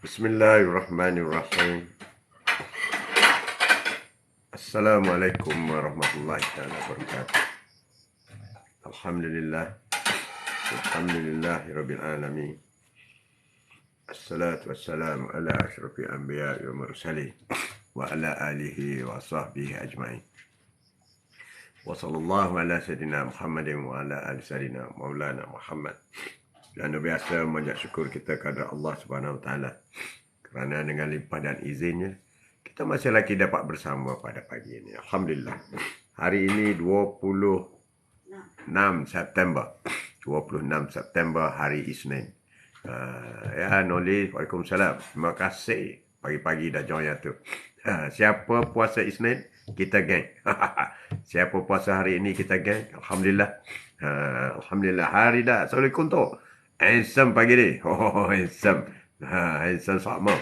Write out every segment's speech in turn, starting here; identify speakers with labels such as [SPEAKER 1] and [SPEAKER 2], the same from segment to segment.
[SPEAKER 1] Bismillahirrahmanirrahim. Assalamualaikum warahmatullahi wabarakatuh. Alhamdulillah. Alhamdulillahi rabbil alamin. Assalatu wassalamu ala asyrafil anbiya'i wal mursalin wa ala alihi wa sahbihi ajma'in. Wa sallallahu ala sayyidina Muhammadin wa ala ali sayyidina Maulana Muhammad. Dan biasa banyak syukur kita kepada Allah Subhanahu Wa Taala kerana dengan limpah dan izinnya kita masih lagi dapat bersama pada pagi ini. Alhamdulillah. Hari ini 26 September. 26 September hari Isnin. Ya, Noli, Waalaikumsalam. Terima kasih pagi-pagi dah join tu. Siapa puasa Isnin, kita geng. Siapa puasa hari ini, kita geng. Alhamdulillah. Alhamdulillah. Hari dah. Assalamualaikum tu. Handsome pagi ni. Oh, handsome. Handsome sama.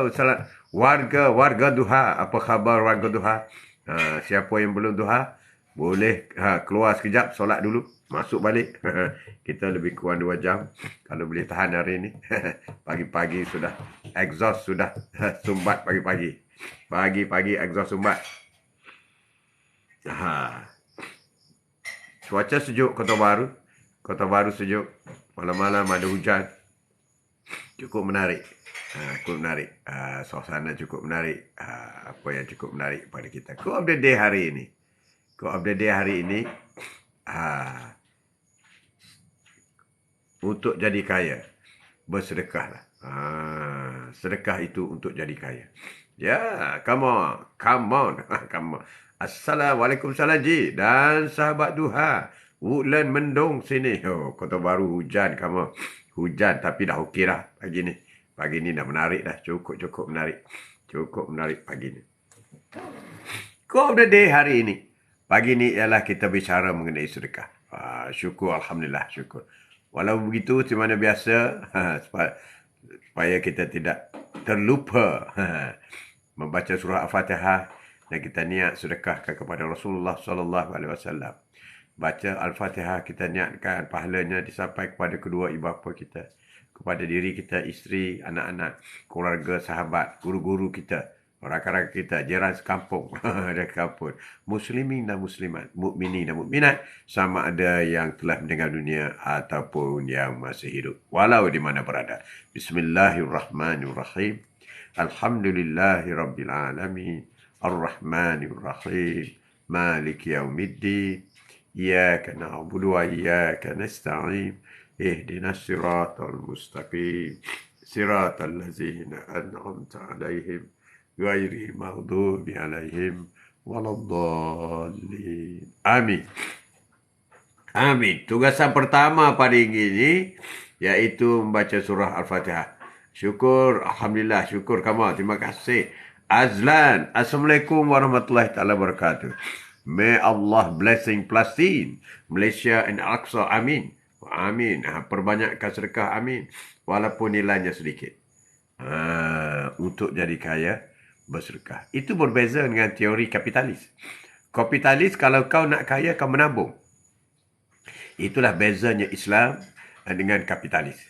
[SPEAKER 1] Salam. Warga Duha. Apa khabar warga Duha? Siapa yang belum Duha, boleh keluar sekejap, solat dulu, masuk balik. Kita lebih kurang 2 jam. Kalau boleh tahan hari ini. Pagi-pagi sudah exhaust, sudah sumbat pagi-pagi. Pagi-pagi exhaust sumbat. Cuaca sejuk Kota Baru sejuk. Malam-malam ada hujan. Cukup menarik. Suasana cukup menarik. Apa yang cukup menarik pada kita. Quote of the day hari ini. Untuk jadi kaya, bersedekahlah. Sedekah itu untuk jadi kaya. Ya, come on. Assalamualaikum salam ji dan sahabat Duha. Woodland mendung sini. Kota Baru hujan kamu. Hujan tapi dah okey dah pagi ni. Pagi ni dah menarik dah. Cukup menarik. Cukup menarik pagi ni. Quote of the day hari ini. Pagi ni ialah kita bicara mengenai sedekah. Syukur, Alhamdulillah, syukur. Walau begitu, di mana biasa, supaya kita tidak terlupa membaca surah Al-Fatihah dan kita niat sedekahkan kepada Rasulullah SAW. Baca Al-Fatihah, kita niatkan pahalanya disampai kepada kedua ibu bapa kita, kepada diri kita, isteri, anak-anak, keluarga, sahabat, guru-guru kita, rakan-rakan kita, jiran sekampung, dari kampung, muslimin dan muslimat, mukminin dan mukminat, sama ada yang telah meninggal dunia ataupun yang masih hidup, walau di mana berada. Bismillahirrahmanirrahim. Alhamdulillahirabbil alamin. Ar-Rahmanir-Rahim. Maliki yaumiddin. Iyyaka na'budu wa iyyaka nasta'in. Ihdinas siratal mustaqim. Siratal ladzina an'amta 'alaihim ghairil maghdubi 'alaihim waladdallin. Amin. Tugasan pertama pada ini iaitu membaca surah Al-Fatihah. Syukur, Alhamdulillah, syukur kamu. Terima kasih. Azlan, Assalamualaikum warahmatullahi taala wabarakatuh. May Allah blessing Palestine, Malaysia and Al-Aqsa. Amin. Amin. Perbanyakkan sedekah. Amin. Walaupun nilainya sedikit. Untuk jadi kaya, bersedekah. Itu berbeza dengan teori kapitalis. Kapitalis, kalau kau nak kaya, kau menabung. Itulah bezanya Islam dengan kapitalis.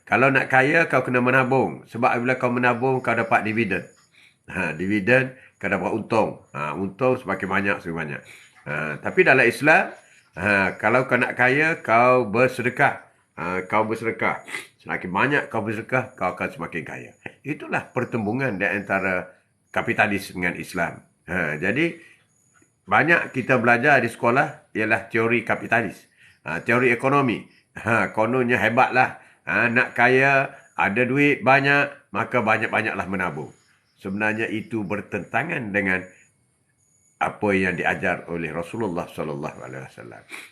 [SPEAKER 1] Kalau nak kaya, kau kena menabung. Sebab bila kau menabung, kau dapat dividen. Dividen, kau dapat untung. Untung semakin banyak. Tapi dalam Islam, kalau kau nak kaya, kau bersedekah. Semakin banyak kau bersedekah, kau akan semakin kaya. Itulah pertembungan di antara kapitalis dengan Islam. Jadi, banyak kita belajar di sekolah ialah teori kapitalis. Teori ekonomi. Kononnya hebatlah. Nak kaya, ada duit banyak, maka banyak-banyaklah menabung. Sebenarnya itu bertentangan dengan apa yang diajar oleh Rasulullah SAW.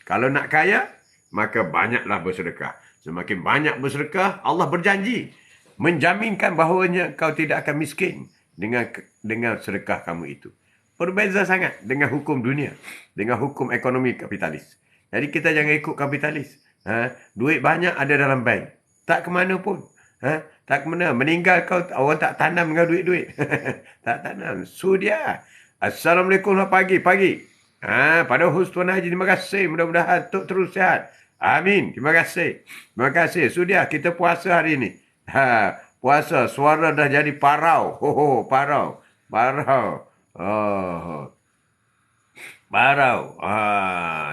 [SPEAKER 1] Kalau nak kaya, maka banyaklah bersedekah. Semakin banyak bersedekah, Allah berjanji menjaminkan bahawanya kau tidak akan miskin dengan sedekah kamu itu. Berbeza sangat dengan hukum dunia, dengan hukum ekonomi kapitalis. Jadi kita jangan ikut kapitalis. Duit banyak ada dalam bank. Tak ke mana pun. Tak ke mana. Meninggal kau, orang tak tanam dengan duit-duit. Tak tanam. Sudia. Assalamualaikum pagi. Pada host Tuan Haji, terima kasih. Mudah-mudahan Tok terus sihat. Amin. Terima kasih. Sudia, kita puasa hari ini. Puasa, suara dah jadi parau. Parau. Parau. Oh, parau.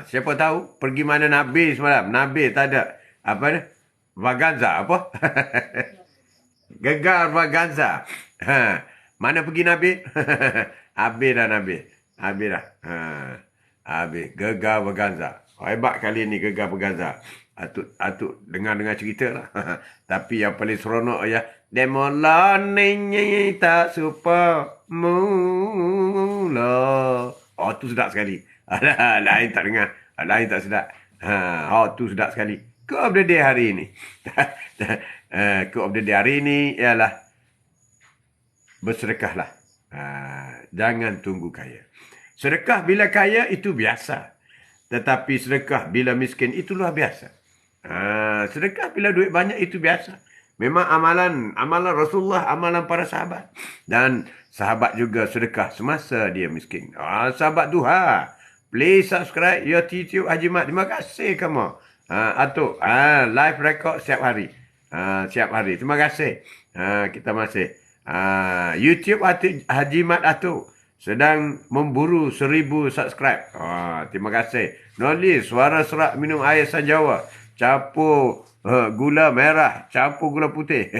[SPEAKER 1] Siapa tahu pergi mana Nabi semalam? Nabi tak ada. Apa ni? Vaganza apa? Gegar Vaganza. Mana pergi Nabi? Habis dah Nabi. Habis dah. Habis. Gegar Vaganza. Hebat kali ni Gegar Vaganza. Atuk dengar cerita lah. Tapi yang paling seronok ya. Demola ni tak supa mula. Oh, tu sedap sekali. Lain tak dengar. Lain tak sedap. Tu sedap sekali. Quote of the day hari ini. Quote of the day hari ini ialah bersedekahlah. Jangan tunggu kaya. Sedekah bila kaya itu biasa. Tetapi sedekah bila miskin itu luar biasa. Sedekah bila duit banyak itu biasa. Memang amalan Rasulullah, amalan para sahabat. Dan sahabat juga sedekah semasa dia miskin. Sahabat duha. Please subscribe YouTube Haji Mat. Terima kasih kamu. Atuk, live record setiap hari. Setiap hari. Terima kasih. Kita masih. YouTube Haji Mat Atuk sedang memburu 1000 subscribe. Terima kasih. Noli, suara serak minum air Sanjawa. Campur gula merah, campur gula putih.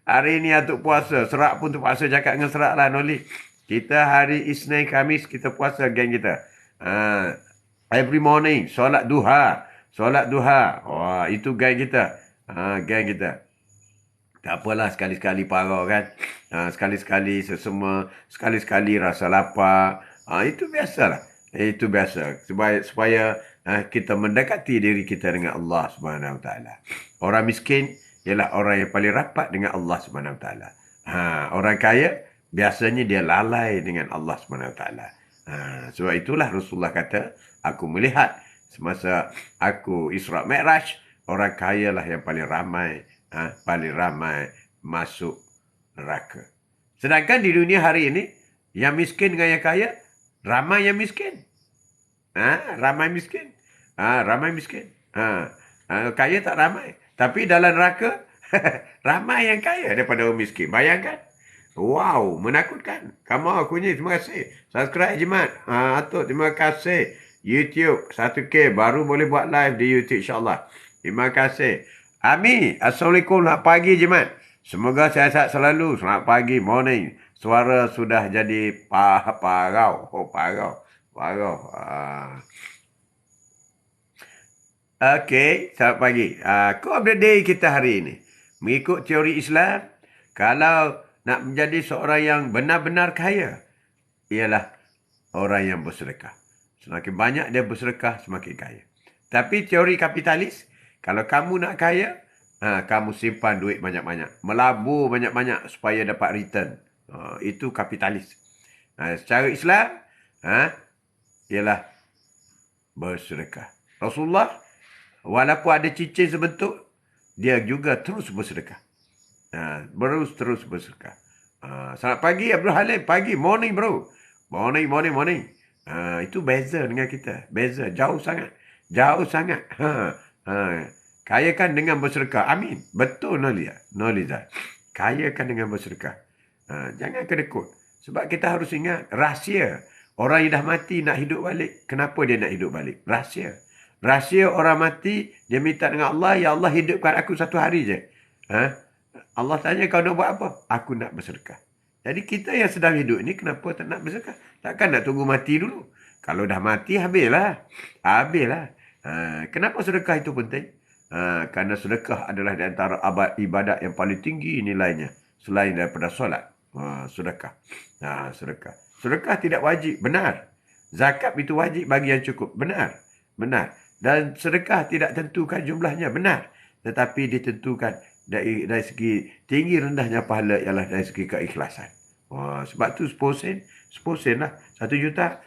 [SPEAKER 1] Hari ini Atuk puasa. Serak pun terpaksa cakap dengan serak lah, Noli. Kita hari Isnin, Khamis, kita puasa geng kita. Every morning, solat duha. Solat duha. Itu geng kita. Geng kita. Tak apalah, sekali-sekali parah kan. Sekali-sekali sesama. Sekali-sekali rasa lapar. Itu biasalah. Itu biasa. Supaya kita mendekati diri kita dengan Allah Subhanahu Wa Taala. Orang miskin ialah orang yang paling rapat dengan Allah Subhanahu Wa Taala. Orang kaya biasanya dia lalai dengan Allah Subhanahu Wa Taala. Sebab itulah Rasulullah kata, aku melihat semasa aku Isra Mi'raj, orang kaya lah yang paling ramai masuk neraka. Sedangkan di dunia hari ini, yang miskin dengan yang kaya, ramai yang miskin. Ramai miskin. Ramai miskin. Kaya tak ramai. Tapi dalam neraka, ramai yang kaya daripada orang miskin. Bayangkan. Wow, menakutkan. Kamu aku ni, terima kasih. Subscribe Jimat. Atuk, terima kasih. YouTube 1K baru boleh buat live di YouTube insyaAllah. Terima kasih. Ami, Assalamualaikum, selamat pagi Jimat. Semoga sihat selalu. Selamat pagi, morning. Suara sudah jadi parau. Parau. Okey, selamat pagi. Quote of the day kita hari ini. Mengikut teori Islam, kalau nak menjadi seorang yang benar-benar kaya, ialah orang yang bersedekah. Semakin banyak dia bersedekah, semakin kaya. Tapi teori kapitalis, kalau kamu nak kaya, kamu simpan duit banyak-banyak. Melabur banyak-banyak supaya dapat return. Itu kapitalis. Secara Islam, ialah bersedekah. Rasulullah, walaupun ada cincin sebentuk, dia juga terus bersedekah. Terus bersedekah. Selamat pagi Abdul Halim. Pagi, morning bro. Morning. Itu beza dengan kita. Beza, jauh sangat. Kayakan dengan bersedekah. Amin. Betul Nolizah. Kayakan dengan bersedekah. Jangan kedekut. Sebab kita harus ingat rahsia. Orang yang dah mati nak hidup balik. Kenapa dia nak hidup balik? Rahsia orang mati, dia minta dengan Allah, ya Allah hidupkan aku satu hari je. Allah tanya, kau nak buat apa? Aku nak bersedekah. Jadi kita yang sedang hidup ni, kenapa tak nak bersedekah? Takkan nak tunggu mati dulu? Kalau dah mati, habislah. Kenapa sedekah itu penting? Kerana sedekah adalah di antara ibadat yang paling tinggi nilainya. Selain daripada solat. Sedekah. Sedekah tidak wajib. Benar. Zakat itu wajib bagi yang cukup. Benar. Dan sedekah tidak tentukan jumlahnya. Benar. Tetapi ditentukan dari segi tinggi rendahnya pahala ialah dari segi keikhlasan. Sebab tu 10 sen lah. 1 juta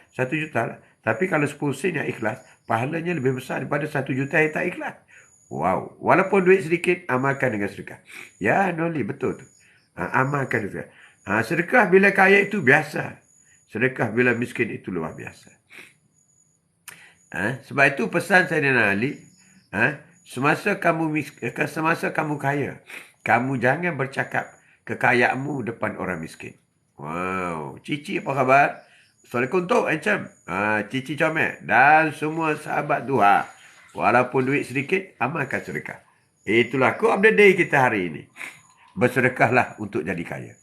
[SPEAKER 1] lah. Tapi kalau 10 sen yang ikhlas, pahalanya lebih besar daripada 1 juta yang tak ikhlas. Wow. Walaupun duit sedikit, amalkan dengan sedekah. Ya, Noli, betul tu. Amalkan juga. Sedekah bila kaya itu biasa. Sedekah bila miskin itu luar biasa. Sebab itu pesan Sayyidina Ali, semasa kamu kaya, Kamu jangan bercakap kekayaanmu depan orang miskin. Wow. Cici apa khabar? Assalamualaikum Tok Encam. Cici comel. Dan semua sahabat duha. Walaupun duit sedikit, amalkan sedekah. Itulah quote of the day kita hari ini. Bersedekahlah untuk jadi kaya.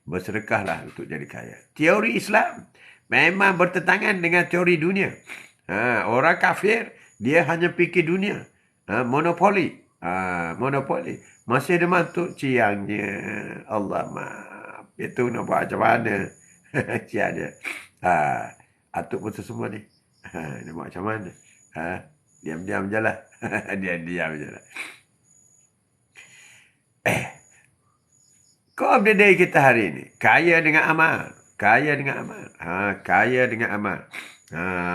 [SPEAKER 1] Bersedekahlah untuk jadi kaya. Teori Islam memang bertentangan dengan teori dunia. Orang kafir, dia hanya fikir dunia. Monopoli. Monopoli. Masih ada mantuk ciangnya. Allah maaf. Itu nak buat macam mana? Ciangnya. Atuk pun semua ni. Nak buat macam mana? Diam-diam je lah. Diam-diam je lah. Quote of the day kita hari ini. Kaya dengan amal. Kaya dengan amal. Kaya dengan amal.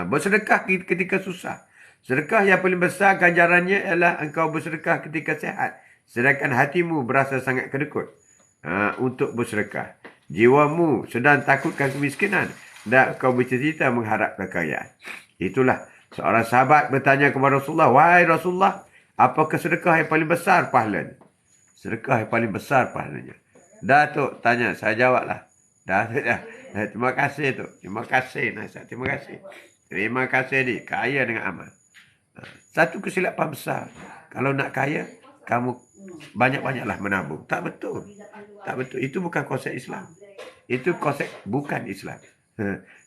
[SPEAKER 1] Bersedekah ketika susah. Sedekah yang paling besar ganjarannya ialah engkau bersedekah ketika sehat. Sedangkan hatimu berasa sangat kedekut untuk bersedekah. Jiwamu sedang takutkan kemiskinan dan kau bercita-cita mengharap kekayaan. Itulah seorang sahabat bertanya kepada Rasulullah, "Wahai Rasulullah, apakah sedekah yang paling besar pahalanya?" Sedekah yang paling besar pahalanya. Datuk tanya, saya jawablah. Datuk dah. Terima kasih tu. Terima kasih nasihat. Terima kasih. Terima kasih ni. Kaya dengan amal. Satu kesilapan besar. Kalau nak kaya, kamu banyak-banyaklah menabung. Tak betul. Tak betul. Itu bukan konsep Islam. Itu konsep bukan Islam.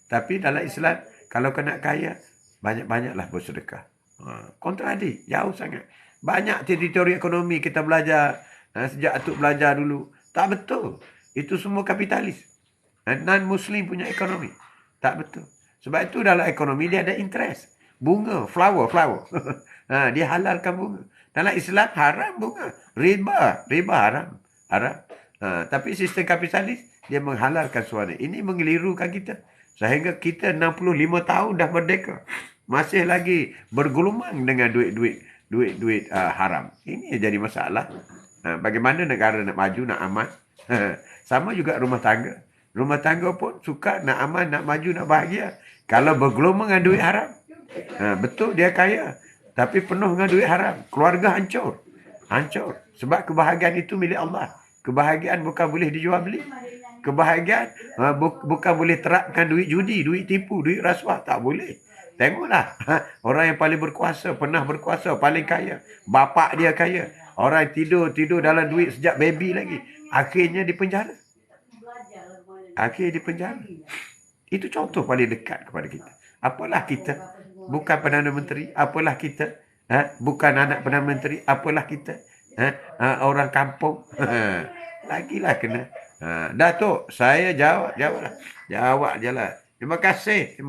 [SPEAKER 1] Tapi dalam Islam, kalau kau nak kaya, banyak-banyaklah bersedekah. Kontradik. Jauh sangat. Banyak teori ekonomi kita belajar. Sejak Atuk belajar dulu. Tak betul. Itu semua kapitalis. Non-Muslim punya ekonomi. Tak betul. Sebab itu dalam ekonomi dia ada interest. Bunga, flower. Dia halalkan bunga. Dalam Islam haram bunga. Riba haram. Tapi sistem kapitalis dia menghalalkan suara. Ini mengelirukan kita. Sehingga kita 65 tahun dah merdeka. Masih lagi bergelumang dengan duit haram. Ini jadi masalah. Bagaimana negara nak maju, nak aman. Sama juga rumah tangga. Rumah tangga pun suka nak aman, nak maju, nak bahagia. Kalau bergelumang dengan duit haram. Betul dia kaya. Tapi penuh dengan duit haram. Keluarga hancur. Sebab kebahagiaan itu milik Allah. Kebahagiaan bukan boleh dijual beli. Kebahagiaan bukan boleh terapkan duit judi, duit tipu, duit rasuah. Tak boleh. Tengoklah. Orang yang paling berkuasa, pernah berkuasa, paling kaya. Bapak dia kaya. Orang tidur dalam duit sejak baby lagi. Akhirnya dipenjara. Itu contoh paling dekat kepada kita. Apalah kita. Bukan Perdana Menteri. Apalah kita. Bukan anak Perdana Menteri. Apalah kita. Orang kampung. Lagilah kena. Datuk, saya jawablah. Jawab je lah. Terima kasih.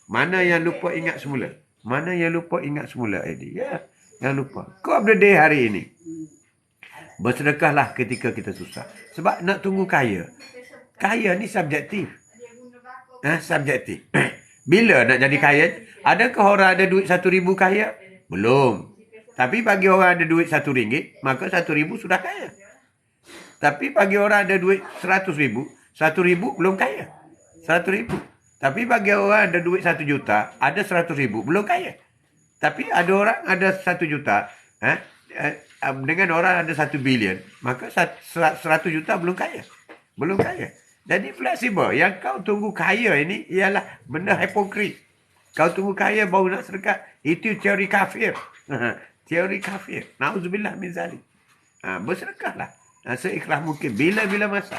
[SPEAKER 1] Mana yang lupa ingat semula? Eddie? Ya. Jangan lupa. Quote of the day hari ini. Bersedekahlah ketika kita susah. Sebab nak tunggu kaya. Kaya ni subjektif. Subjektif. Bila nak jadi kaya? Adakah orang ada duit 1,000 kaya? Belum. Tapi bagi orang ada duit RM1, maka RM1,000 sudah kaya. Tapi bagi orang ada duit RM100,000, RM1,000 belum kaya. RM100,000. Tapi bagi orang ada duit RM1 juta, ada RM100,000, belum kaya. Tapi ada orang ada 1 juta, dengan orang ada 1 bilion, maka 100 juta belum kaya. Jadi fleksibel. Yang kau tunggu kaya ini ialah benda hipokrit. Kau tunggu kaya baru nak sedekah. Itu teori kafir. Teori kafir. Na'udzubillah min zalik. Bersedekahlah. Seikhlas mungkin. Bila-bila masa.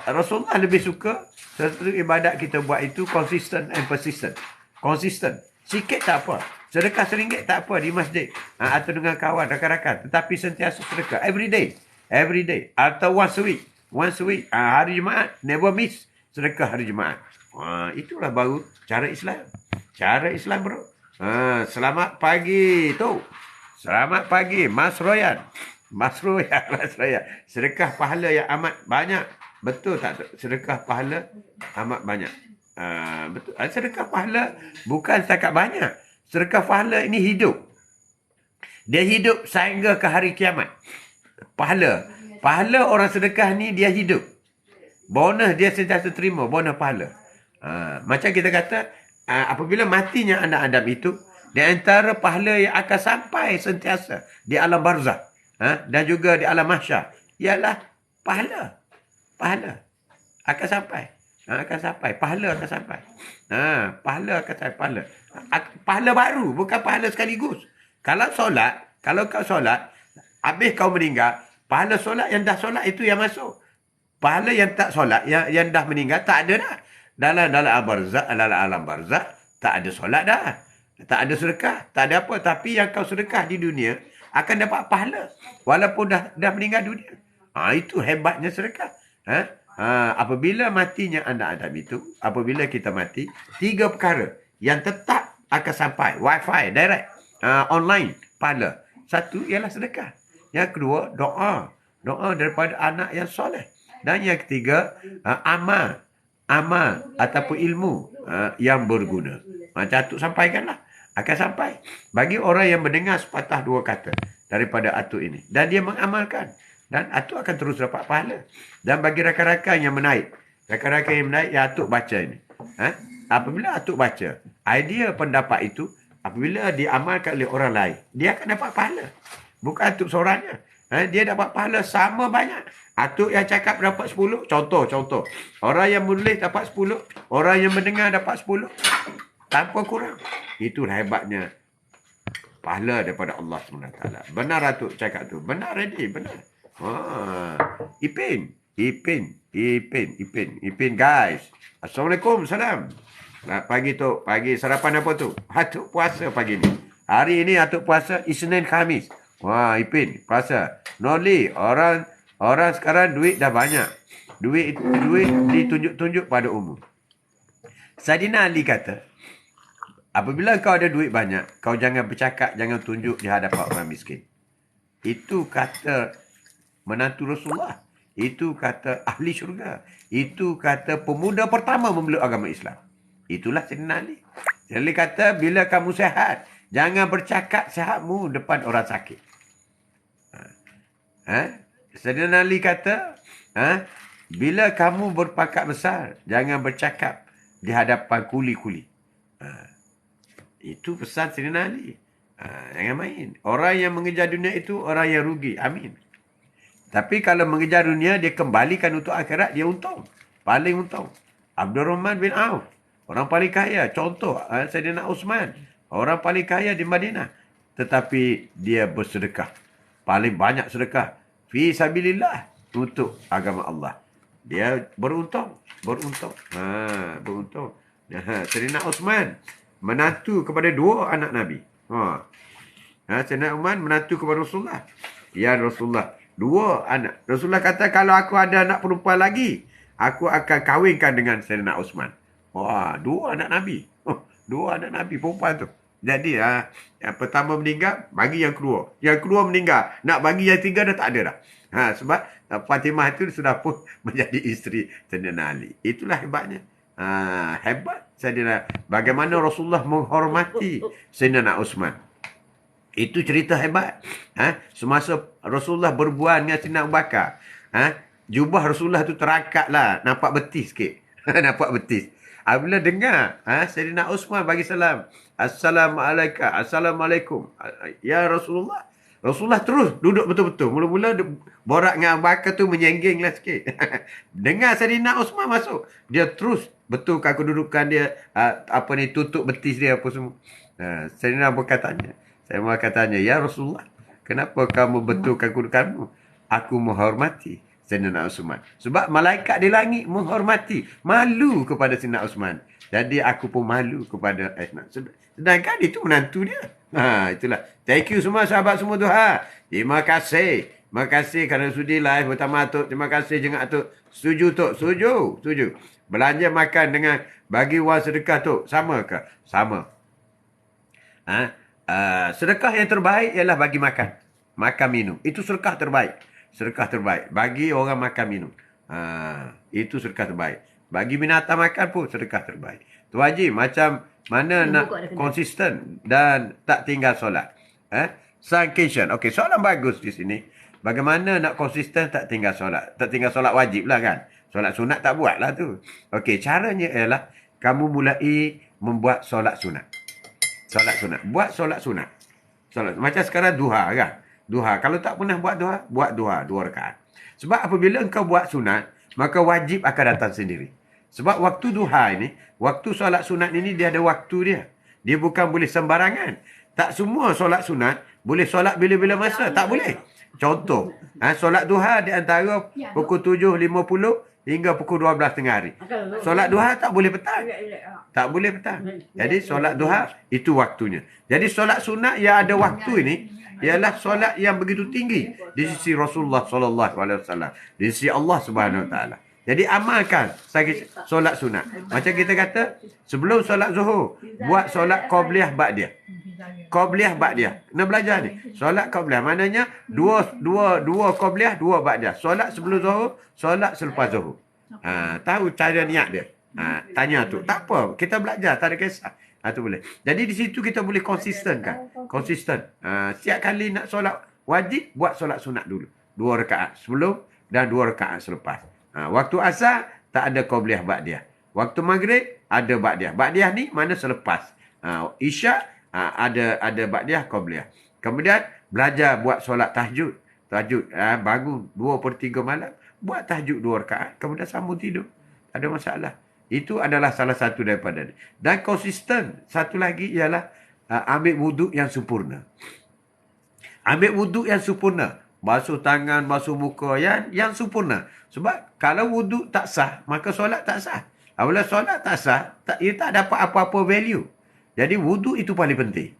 [SPEAKER 1] Rasulullah lebih suka satu ibadat kita buat itu consistent and persistent. Consistent. Sikit tak apa. Sedekah RM1 tak apa di masjid. Atau dengan kawan, rakan-rakan. Tetapi sentiasa sedekah. Every day. Atau once a week. Hari Jumaat. Never miss. Sedekah hari Jumaat. Itulah baru cara Islam. Bro. Selamat pagi tu. Selamat pagi Mas Royan. Sedekah pahala yang amat banyak. Betul tak? Sedekah pahala amat banyak. Betul. Sedekah pahala bukan setakat banyak. Sedekah pahala ini hidup. Dia hidup sehingga ke hari kiamat. Pahala orang sedekah ni dia hidup. Bonus dia sentiasa terima. Bonus pahala. Macam kita kata, apabila matinya anak Adam itu, di antara pahala yang akan sampai sentiasa di alam barzah. dan juga di alam mahsyar ialah pahala. Pahala akan sampai. Akan sampai. Pahala akan sampai. Pahala akan sampai. Pahala. Pahala baru. Bukan pahala sekaligus. Kalau kau solat, habis kau meninggal, pahala solat yang dah solat itu yang masuk. Pahala yang tak solat, yang dah meninggal, tak ada dah. Dalam alam barzakh, tak ada solat dah. Tak ada sedekah. Tak ada apa. Tapi yang kau sedekah di dunia, akan dapat pahala. Walaupun dah meninggal dunia. Itu hebatnya sedekah. Apabila matinya anak Adam itu, apabila kita mati, 3 perkara yang tetap akan sampai. Wi-Fi, direct, online, pahala. Satu ialah sedekah. Yang kedua, doa. Doa daripada anak yang soleh. Dan yang ketiga, amal ataupun ilmu yang berguna. Macam Atuk sampaikanlah. Akan sampai. Bagi orang yang mendengar sepatah 2 kata daripada Atuk ini. Dan dia mengamalkan. Dan Atuk akan terus dapat pahala. Dan bagi rakan-rakan yang menaik. Rakan-rakan yang menaik, yang Atuk baca ini. Apabila Atuk baca, idea pendapat itu, apabila diamalkan oleh orang lain, dia akan dapat pahala. Bukan Atuk seorangnya. Dia dapat pahala sama banyak. Atuk yang cakap dapat 10. Contoh. Orang yang menulis dapat 10. Orang yang mendengar dapat 10. Tanpa kurang. Itulah hebatnya pahala daripada Allah SWT. Benar Atuk cakap tu. Benar ready. Benar. Ipin guys. Assalamualaikum. Salam. Pagi tu. Pagi sarapan apa tu? Atuk puasa pagi ni. Hari ini Atuk puasa Isnin Khamis. Ipin puasa. Noli, orang sekarang duit dah banyak. Duit ditunjuk-tunjuk pada umum. Saidina Ali kata, apabila kau ada duit banyak, kau jangan bercakap, jangan tunjuk di hadapan orang miskin. Itu kata menantu Rasulullah. Itu kata ahli syurga. Itu kata pemuda pertama memeluk agama Islam. Itulah Saidina Ali. Jadi kata, bila kamu sehat, jangan bercakap sehatmu depan orang sakit. Saidina Ali kata, bila kamu berpangkat besar, jangan bercakap di hadapan kuli-kuli. Itu pesan Saidina Ali. Jangan main. Orang yang mengejar dunia itu orang yang rugi. Amin. Tapi kalau mengejar dunia, dia kembalikan untuk akhirat, dia untung. Paling untung. Abdul Rahman bin Auf. Orang paling kaya. Contoh, Saidina Uthman. Orang paling kaya di Madinah. Tetapi dia bersedekah. Paling banyak sedekah. Fi sabilillah. Untuk agama Allah. Dia beruntung. Beruntung. Saidina Uthman. Menantu kepada 2 anak Nabi. Saidina Uthman menantu kepada Rasulullah. Ya Rasulullah. 2 anak. Rasulullah kata, kalau aku ada anak perempuan lagi, aku akan kahwinkan dengan Saidina Uthman. 2 anak Nabi. 2 anak Nabi perempuan tu. Jadi, yang pertama meninggal, bagi yang kedua. Yang kedua meninggal, nak bagi yang 3 dah tak ada dah. Sebab Fatimah itu sudah pun menjadi isteri Saidina Ali. Itulah hebatnya. Hebat Saidina. Bagaimana Rasulullah menghormati Saidina Uthman. Itu cerita hebat. Semasa Rasulullah berbual dengan Saidina Abu Bakar, jubah Rasulullah tu terangkat lah. Nampak betis sikit. Nampak betis. Apabila dengar, Saidina Uthman bagi salam. Assalamualaikum. Ya Rasulullah. Rasulullah terus duduk betul-betul. Mula-mula borak dengan Abu Bakar tu menyengging lah sikit. Dengar Saidina Uthman masuk. Dia terus betul kedudukan dia. Tutup betis dia apa semua. Saidina Abu Bakar tanya. Saya mahu tanya, ya Rasulullah, kenapa kamu betulkan kedudukanmu? Aku menghormati Saidina Uthman. Sebab malaikat di langit menghormati. Malu kepada Saidina Uthman. Jadi aku pun malu kepada sedangkan itu menantu dia. Itulah. Thank you semua sahabat semua tu. Terima kasih. Terima kasih kerana sudi live bersama Atuk. Terima kasih juga Atuk. Setuju Tok? Setuju. Belanja makan dengan bagi wang sedekah Tok. Sama ke? Sama. Sedekah yang terbaik ialah bagi makan. Makan minum. Itu sedekah terbaik. Sedekah terbaik. Bagi orang makan minum. Itu sedekah terbaik. Bagi binatang makan pun sedekah terbaik. Tu Haji, macam mana nak konsisten dan tak tinggal solat? Sankation. Okey, soalan bagus di sini. Bagaimana nak konsisten tak tinggal solat? Tak tinggal solat wajib lah kan. Solat sunat tak buat lah tu. Okey, caranya ialah kamu mulai membuat solat sunat. Solat sunat. Buat solat sunat. Macam sekarang duha kan. duha. Kalau tak pernah buat duha, buat duha 2 rakaat. Sebab apabila engkau buat sunat, maka wajib akan datang sendiri. Sebab waktu duha ini, waktu solat sunat ini dia ada waktu dia. Dia bukan boleh sembarangan. Tak semua solat sunat boleh solat bila-bila masa. Tak boleh. Contoh, solat duha di antara pukul 7.50 hingga pukul 12 tengah hari. Solat duha tak boleh petang. Tak boleh petang. Jadi solat duha itu waktunya. Jadi solat sunat yang ada waktu ini ialah solat yang begitu tinggi di sisi Rasulullah SAW, di sisi Allah Subhanahu Wa Taala. Jadi amalkan solat sunat. Macam kita kata, sebelum solat zuhur, buat solat qabliyah ba'diyah. Qabliyah ba'diyah. Kena belajar ni. Solat qabliyah. Maknanya, dua qabliyah, 2 ba'diyah. Solat sebelum zuhur, solat selepas zuhur. Tahu cara niat dia. Tanya tu. Tak apa. Kita belajar. Tak ada kisah. Tu boleh. Jadi di situ kita boleh konsisten kan. Konsisten. Setiap kali nak solat wajib, buat solat sunat dulu. 2 rakaat sebelum dan 2 rakaat selepas. Waktu asar tak ada qabliyah ba'diyah. Waktu maghrib ada ba'diyah. Ba'diyah ni mana selepas. Isyak ada ba'diyah qabliyah. Kemudian belajar buat solat tahajud. Tahajud bangun 2/3 malam, buat tahajud 2 rakaat, kemudian sambung tidur. Tak ada masalah. Itu adalah salah satu daripada ni. Dan konsisten. Satu lagi ialah ambil wuduk yang sempurna. Ambil wuduk yang sempurna. Basuh tangan, basuh muka yang sempurna. Sebab kalau wuduk tak sah, maka solat tak sah. Apabila solat tak sah, ia tak dapat apa-apa value. Jadi wuduk itu paling penting.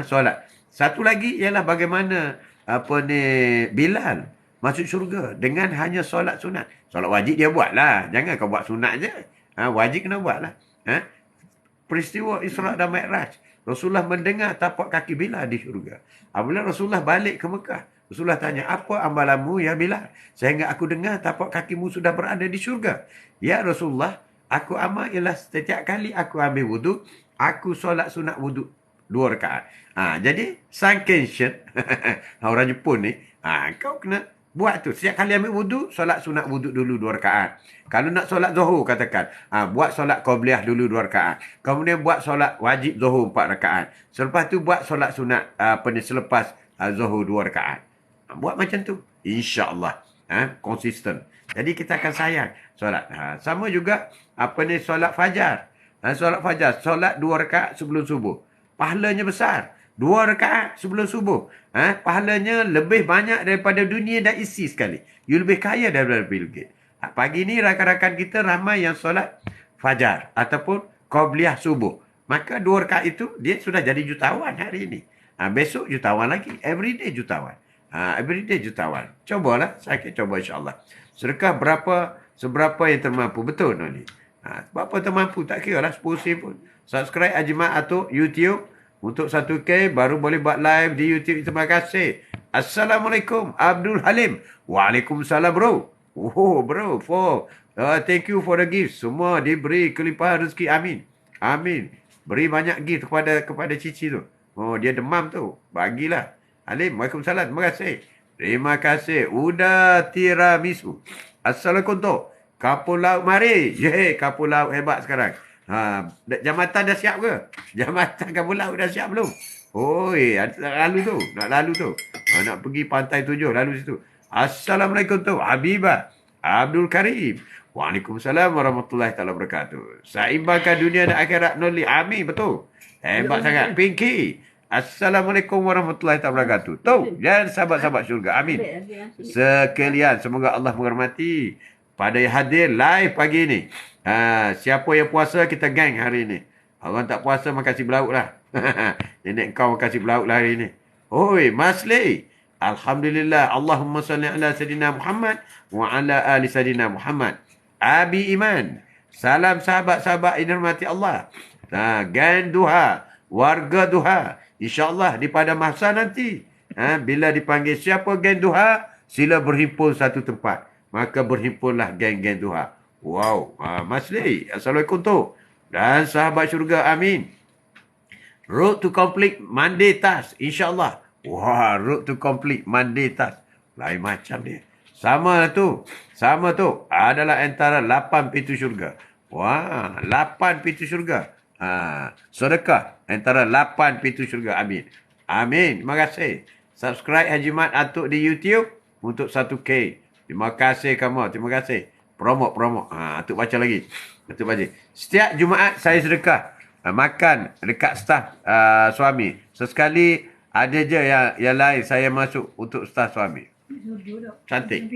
[SPEAKER 1] Solat. Satu lagi ialah bagaimana Bilal masuk syurga dengan hanya solat sunat. Solat wajib dia buatlah. Jangan kau buat sunat je. Wajib kena buatlah. Peristiwa Isra' dan Mi'raj. Rasulullah mendengar tapak kaki Bilal di syurga. Apabila Rasulullah balik ke Mekah, Rasulullah tanya, apa amalanmu ya Bilal? Sehingga aku dengar tapak kakimu sudah berada di syurga. Ya Rasulullah, aku amal ialah setiap kali aku ambil wuduk, aku solat sunat wuduk 2 rakaat. Jadi, sankensyon, orang Jepun ni, kau kena buat tu. Setiap kali ambil wuduk, solat sunat wuduk dulu 2 rakaat. Kalau nak solat zuhur, katakan, buat solat qabliyah dulu 2 rakaat. Kemudian buat solat wajib zuhur 4 rakaat. Selepas tu buat solat sunat selepas zuhur 2 rakaat. Buat macam tu. InsyaAllah. Konsisten. Jadi kita akan sayang solat. Sama juga solat fajar. Solat fajar. Solat 2 rakaat sebelum subuh. Pahalanya besar. 2 rakaat sebelum subuh. Pahalanya lebih banyak daripada dunia dan isi sekali. You lebih kaya daripada Bill Gates. Pagi ni rakan-rakan kita ramai yang solat fajar. Ataupun qabliyah subuh. Maka 2 rakaat itu, dia sudah jadi jutawan hari ini. Besok jutawan lagi. Everyday jutawan. Everyday jutawan. Cobalah. Saya akan coba insyaAllah. Sedekah seberapa yang termampu. Betul Noli. Berapa termampu. Tak kira lah 10 sen pun. Subscribe Ajimat atau YouTube. Untuk 1K baru boleh buat live di YouTube. Terima kasih. Assalamualaikum. Abdul Halim. Waalaikumsalam bro. Bro. Thank you for the gift. Semua diberi kelimpahan rezeki. Amin. Amin. Beri banyak gift kepada cici tu. Dia demam tu. Bagilah. Halim, Waalaikumsalam. Terima kasih. Terima kasih. Udah tiramisu. Assalamualaikum tu. Kapul laut mari. Kapul laut hebat sekarang. Jambatan dah siap ke? Jambatan kapul laut dah siap belum? Nak lalu tu. Nak pergi pantai 7, lalu situ. Assalamualaikum tu. Habibah. Abdul Karim. Waalaikumsalam warahmatullahi taala wabarakatuh. Seimbangkan dunia dan akhirat Noli. Amin, betul. Hebat sangat. Pinky. Assalamualaikum warahmatullahi wabarakatuh. Tuh, dan sahabat-sahabat syurga. Amin. Sekalian, semoga Allah menghormati pada yang hadir live pagi ni. Siapa yang puasa, kita gang hari ni. Orang tak puasa, makasih belauk lah. Nenek kau makasih belauk lah hari ni. Masli. Alhamdulillah. Allahumma salli ala Sayyidina Muhammad wa ala ali Sayyidina Muhammad. Abi Iman. Salam sahabat-sahabat yang dirahmati Allah. Gang duha. Warga duha. InsyaAllah di pada masa nanti. Bila dipanggil siapa geng duha, sila berhimpun satu tempat. Maka berhimpunlah geng-geng duha. Wow. Masli. Assalamualaikum tu. Dan sahabat syurga. Amin. Road to complete Monday task. InsyaAllah. Road to complete Monday task. Lain macam dia. Sama tu. Adalah antara 8 pintu syurga. 8 pintu syurga. Sedekah antara 8 pintu syurga. Amin. Amin. Terima kasih. Subscribe Haji Mat Atuk di YouTube untuk 1K. Terima kasih kamu. Terima kasih. Promote. Atuk baca lagi. Atuk baca. Setiap Jumaat saya sedekah. Makan dekat staf suami. Sesekali ada je yang lain saya masuk untuk staf suami. Cantik.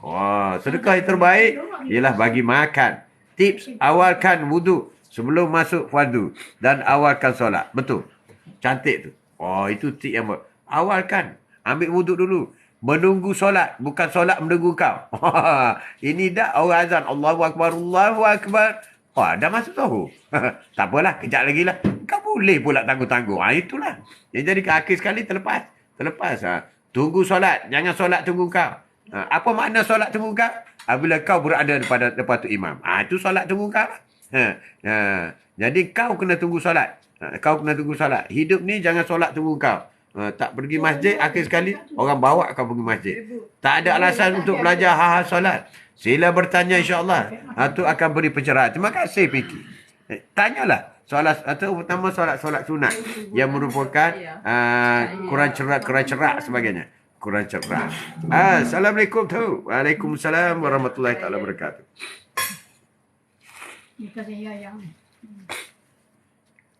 [SPEAKER 1] Wah, sedekah yang terbaik ialah bagi makan. Tips, awalkan wudu sebelum masuk fardu dan awalkan solat. Betul. Cantik tu. Oh, itu tip yang awalkan. Ambil wudu dulu. Menunggu solat. Bukan solat menunggu kau. Ini dah orang azan. Allahu Akbar, Allahu Akbar. Wah, dah masuk tahu. Tak apalah, kejap lagi lah. Kau boleh pula tangguh-tangguh. Itulah. Jadi akhir sekali terlepas. Tunggu solat. Jangan solat tunggu kau. Apa makna solat tunggu kau? Apabila kau berada depan tu imam. Itu solat tunggu kau. Jadi kau kena tunggu solat. Hidup ni jangan solat tunggu kau. Tak pergi masjid, akhir sekali orang bawa kau pergi masjid. Tak ada alasan untuk belajar hal-hal solat. Sila bertanya insya-Allah. Tu akan beri pencerahan. Terima kasih Piki. Tanyalah solat atau pertama solat sunat yang merupakan kurang cerak sebagainya. Kurang cerak. Assalamualaikum tu. Waalaikumsalam warahmatullahi taala wabarakatuh.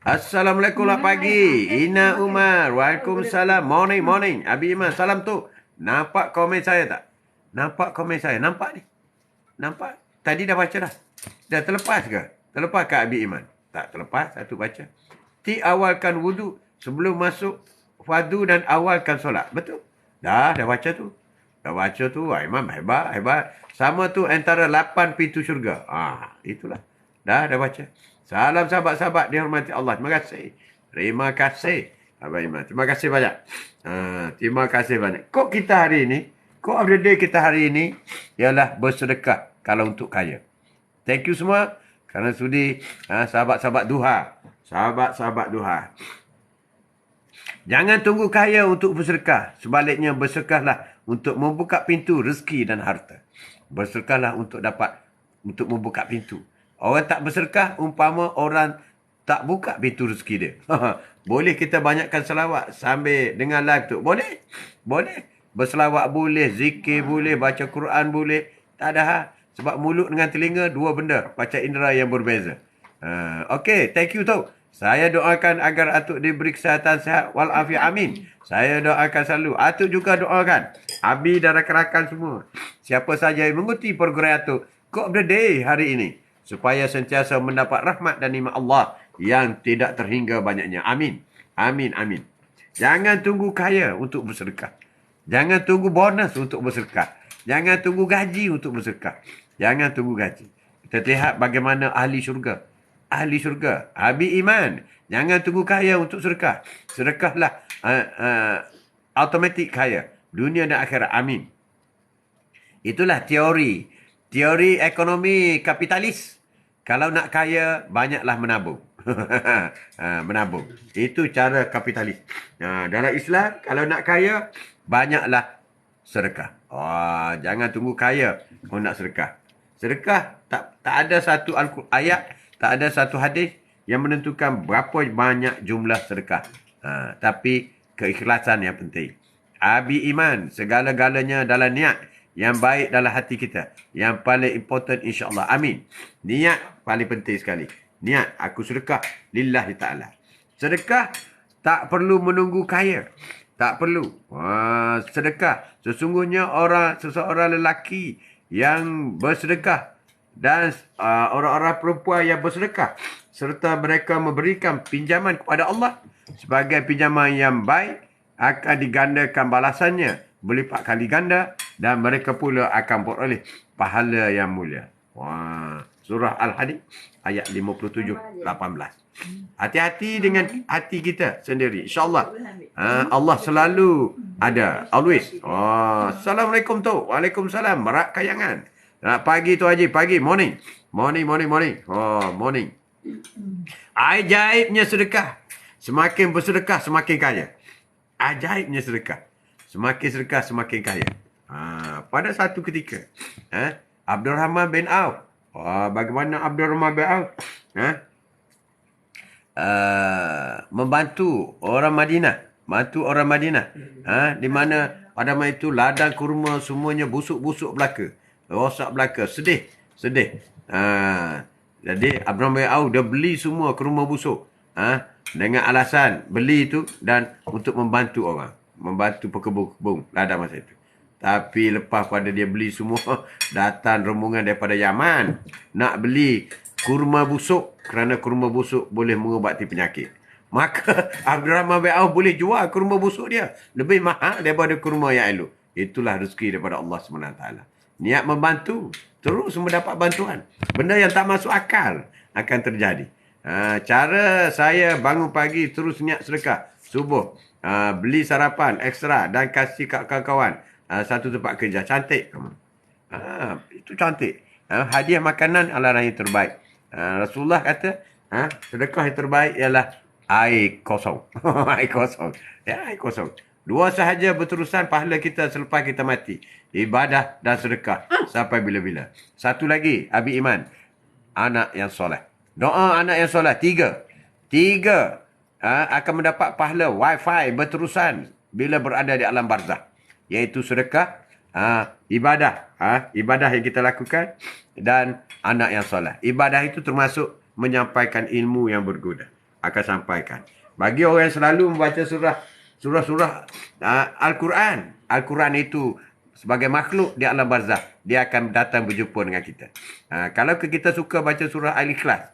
[SPEAKER 1] Assalamualaikum lah pagi. Ina Umar. Waalaikumsalam. Morning. Abi Iman. Salam tu. Nampak komen saya tak? Nampak ni? Nampak? Tadi dah baca dah. Dah terlepas ke? Terlepas ke Abi Iman? Tak terlepas. Satu baca. Awalkan wudu sebelum masuk fardu dan awalkan solat. Betul? Dah baca tu. Imam hebat. Sama tu antara 8 pintu syurga. Itulah. Dah baca. Salam sahabat-sahabat dihormati Allah. Terima kasih. Abang Iman. Terima kasih banyak. Terima kasih banyak. Kok kita hari ini, of the day kita hari ini ialah bersedekah kalau untuk kaya. Thank you semua kerana sudi sahabat-sahabat duha. Sahabat-sahabat duha. Jangan tunggu kaya untuk bersedekah. Sebaliknya bersedekahlah untuk membuka pintu rezeki dan harta. Bersedekahlah untuk membuka pintu. Orang tak bersedekah, umpama orang tak buka pintu rezeki dia. Boleh kita banyakkan selawat sambil dengar live tu. Boleh. Berselawat boleh, zikir boleh, baca Quran boleh. Tak ada hal. Sebab mulut dengan telinga, dua benda. Panca indera yang berbeza. Okey, thank you tu. Saya doakan agar Atuk diberi kesihatan sihat walafiat. Amin. Saya doakan selalu. Atuk juga doakan. Abi dan rakan-rakan semua. Siapa saja yang mengikuti program Atuk. Quote of the day hari ini. Supaya sentiasa mendapat rahmat dan nikmat Allah yang tidak terhingga banyaknya. Amin. Jangan tunggu kaya untuk bersedekah. Jangan tunggu bonus untuk bersedekah. Jangan tunggu gaji untuk bersedekah. Jangan tunggu gaji. Kita lihat bagaimana ahli syurga. Abi Iman. Jangan tunggu kaya untuk sedekah. Sedekahlah automatik kaya. Dunia dan akhirat. Amin. Itulah teori ekonomi kapitalis. Kalau nak kaya, banyaklah menabung. Menabung. Itu cara kapitalis. Dalam Islam, kalau nak kaya, banyaklah sedekah. Jangan tunggu kaya kalau nak sedekah. Sedekah, tak ada satu ayat, tak ada satu hadis yang menentukan berapa banyak jumlah sedekah. Tapi keikhlasan yang penting. Abi Iman, segala-galanya dalam niat. Yang baik dalam hati kita. Yang paling important insya-Allah. Amin. Niat paling penting sekali. Niat aku sedekah lillahi ta'ala. Sedekah tak perlu menunggu kaya. Tak perlu. Sedekah. Sesungguhnya seseorang lelaki yang bersedekah dan orang-orang perempuan yang bersedekah serta mereka memberikan pinjaman kepada Allah sebagai pinjaman yang baik akan digandakan balasannya berlipat kali ganda dan mereka pula akan beroleh pahala yang mulia. Surah Al-Hadid ayat 57-18. Hati-hati dengan hati kita sendiri. InsyaAllah. Allah selalu ada. Always. Assalamualaikum tu. Waalaikumsalam. Merak kayangan. Pagi tu Haji. Pagi. Morning. Morning. Ajaibnya sedekah. Semakin bersedekah, semakin kaya. Ajaibnya sedekah. Semakin sedekah, semakin kaya. Pada satu ketika, Abdul Rahman bin Auf. Bagaimana Abdul Rahman bin Auf? Membantu orang Madinah Bantu orang Madinah. Di mana pada masa itu ladang kurma semuanya busuk-busuk belaka. Rosak belaka. Sedih. Jadi Abdurrahman bin Auf dia beli semua kurma busuk. Dengan alasan beli itu dan untuk membantu orang. Membantu pekebun-kebun ladang masa itu. Tapi lepas pada dia beli semua, datang rombongan daripada Yaman nak beli kurma busuk kerana kurma busuk boleh mengubati penyakit. Maka Abdurrahman bin Auf boleh jual kurma busuk dia lebih mahal daripada kurma yang elok. Itulah rezeki daripada Allah SWT. Niat membantu, terus mendapat bantuan. Benda yang tak masuk akal akan terjadi. Cara saya bangun pagi terus niat sedekah subuh, beli sarapan ekstra dan kasih kat kawan-kawan. Satu tempat kerja. Cantik. Itu cantik. Hadiah makanan adalah yang terbaik. Rasulullah kata, sedekah yang terbaik ialah air kosong. Air kosong. Air kosong. Dua sahaja berterusan pahala kita selepas kita mati. Ibadah dan sedekah. Sampai bila-bila. Satu lagi, Abi Iman. Anak yang soleh. Doa anak yang soleh. Tiga akan mendapat pahala wifi berterusan bila berada di alam barzah. Iaitu sedekah, ibadah. Ibadah yang kita lakukan dan anak yang soleh. Ibadah itu termasuk menyampaikan ilmu yang berguna. Akan sampaikan. Bagi orang yang selalu membaca surah-surah Al-Quran. Al-Quran itu sebagai makhluk di alam barzah. Dia akan datang berjumpa dengan kita. Kalau kita suka baca surah Al-Ikhlas.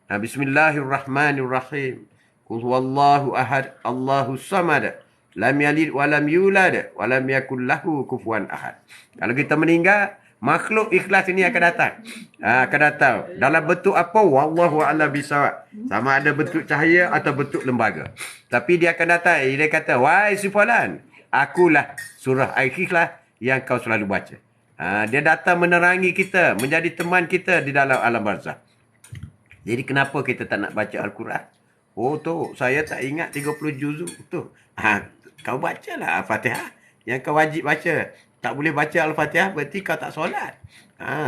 [SPEAKER 1] Bismillahirrahmanirrahim. Qul huwallahu ahad, Allahu samad. Lam yalid wa lam yulad wa lam yakul lahu kufuwan ahad. Kalau kita meninggal, makhluk ikhlas ini akan datang. Akan datang. Dalam bentuk apa? Wallahu a'lam bisawab. Sama ada bentuk cahaya atau bentuk lembaga. Tapi dia akan datang. Dia kata, wahai si fulan, akulah surah Al-Ikhlas yang kau selalu baca. Dia datang menerangi kita, menjadi teman kita di dalam alam barzah. Jadi kenapa kita tak nak baca Al-Quran? Oh tu, saya tak ingat 30 juzuk tu. Kau bacalah Al-Fatihah. Yang kau wajib baca. Tak boleh baca Al-Fatihah berarti kau tak solat.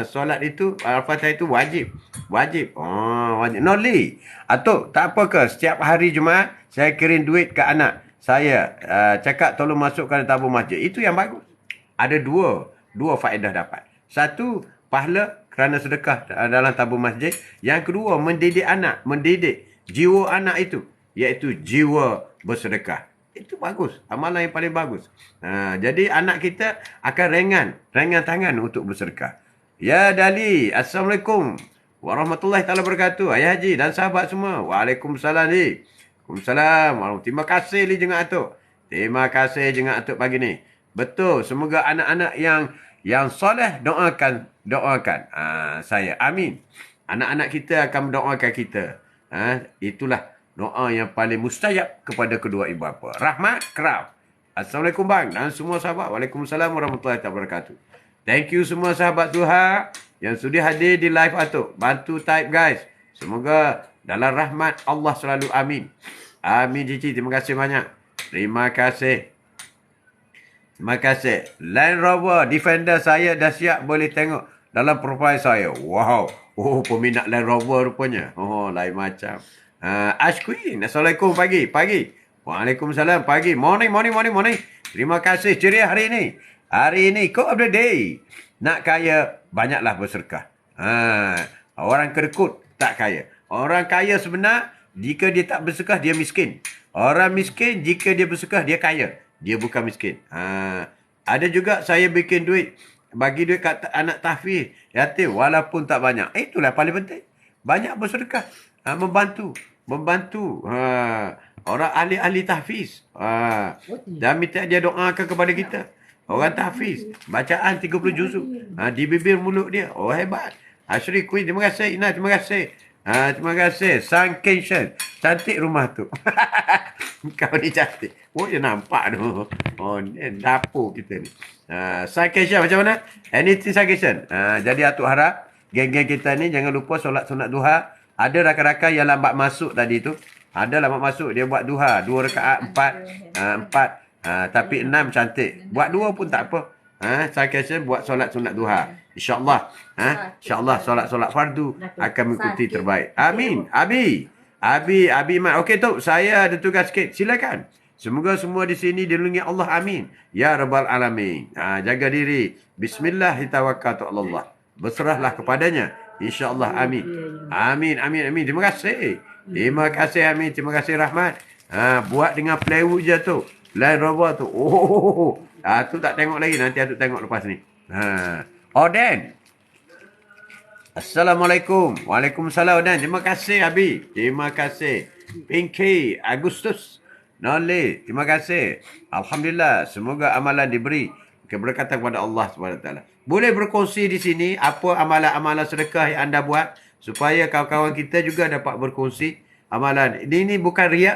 [SPEAKER 1] Solat itu, Al-Fatihah itu wajib. Wajib. Wajib. Noli. Atuk, tak apa ke? Setiap hari Jumaat, saya kirim duit ke anak saya. Cakap tolong masukkan tabung masjid. Itu yang bagus. Ada dua faedah dapat. Satu, pahala kerana sedekah dalam tabung masjid. Yang kedua, mendidik anak. Mendidik jiwa anak itu. Iaitu jiwa bersedekah. Itu bagus. Amalan yang paling bagus. Jadi anak kita akan ringan tangan untuk bersedekah. Ya Dali, Assalamualaikum warahmatullahi taala wabarakatuh. Ayah Haji dan sahabat semua. Waalaikumsalam ni. Waalaikumsalam. Terima kasih li jengak atuk. Terima kasih jengak atuk pagi ni. Betul. Semoga anak-anak yang soleh doakan saya. Amin. Anak-anak kita akan mendoakan kita. Itulah doa yang paling mustajab kepada kedua ibu bapa. Rahmat Krav. Assalamualaikum bang dan semua sahabat. Waalaikumsalam warahmatullahi wabarakatuh. Thank you semua sahabat Tuhan yang sudi hadir di live atuk. Bantu type guys. Semoga dalam rahmat Allah selalu amin. Amin Cici. Terima kasih banyak. Terima kasih. Land Rover Defender saya dah siap, boleh tengok dalam profil saya. Wow. Oh, peminat Land Rover rupanya. Oh, lain macam. Ash Queen. Assalamualaikum pagi. Waalaikumsalam pagi. Morning. Terima kasih ceria hari ini. Hari ini quote of the day. Nak kaya, banyaklah bersedekah. Orang kedekut tak kaya. Orang kaya sebenar, jika dia tak bersedekah, dia miskin. Orang miskin, jika dia bersedekah, dia kaya. Dia bukan miskin. Ada juga saya bikin duit. Bagi duit kat anak tahfiz yatim walaupun tak banyak. Itulah paling penting. Banyak bersedekah. Membantu. Orang ahli-ahli tahfiz. Dan minta dia doakan kepada kita. Orang tahfiz. Bacaan 30 juzuk. Di bibir mulut dia. Oh, hebat. Ashri Queen, terima kasih. Ina, terima kasih. Terima kasih. Sang Kenshin. Cantik rumah tu. Kau ni cantik. Oh, dia nampak tu. Oh, ni dapur kita ni. Sang Kenshin macam mana? Anything Sang Kenshin. Jadi Atuk harap, geng-geng kita ni jangan lupa solat sunat duha. Ada rakan-rakan yang lambat masuk tadi tu. Ada lambat masuk. Dia buat duha. 2 rakaat, 4. Tapi 6 cantik. Buat 2 pun tak apa. Sang Kenshin buat solat sunat duha. InsyaAllah. InsyaAllah solat fardu akan mengikuti terbaik. Amin. Abi Mat. Okey tu, saya ada tugas sikit. Silakan. Semoga semua di sini dilindungi Allah. Amin. Ya Rabbal Alamin. Jaga diri. Bismillah tawakkaltu ala Allah. Berserahlah kepadanya. InsyaAllah. Amin. Amin. Amin. Amin. Terima kasih. Terima kasih. Amin. Terima kasih Rahmat. Buat dengan plywood je tu. Line rubber tu. Oh. Tu tak tengok lagi. Nanti aku tengok lepas ni. Dan. Assalamualaikum. Waalaikumsalam dan terima kasih Abi. Terima kasih. Pinky Agustus. Nolly, terima kasih. Alhamdulillah, semoga amalan diberi keberkatan kepada Allah SWT. Boleh berkongsi di sini apa amalan-amalan sedekah yang anda buat supaya kawan-kawan kita juga dapat berkongsi amalan. Ini bukan riak,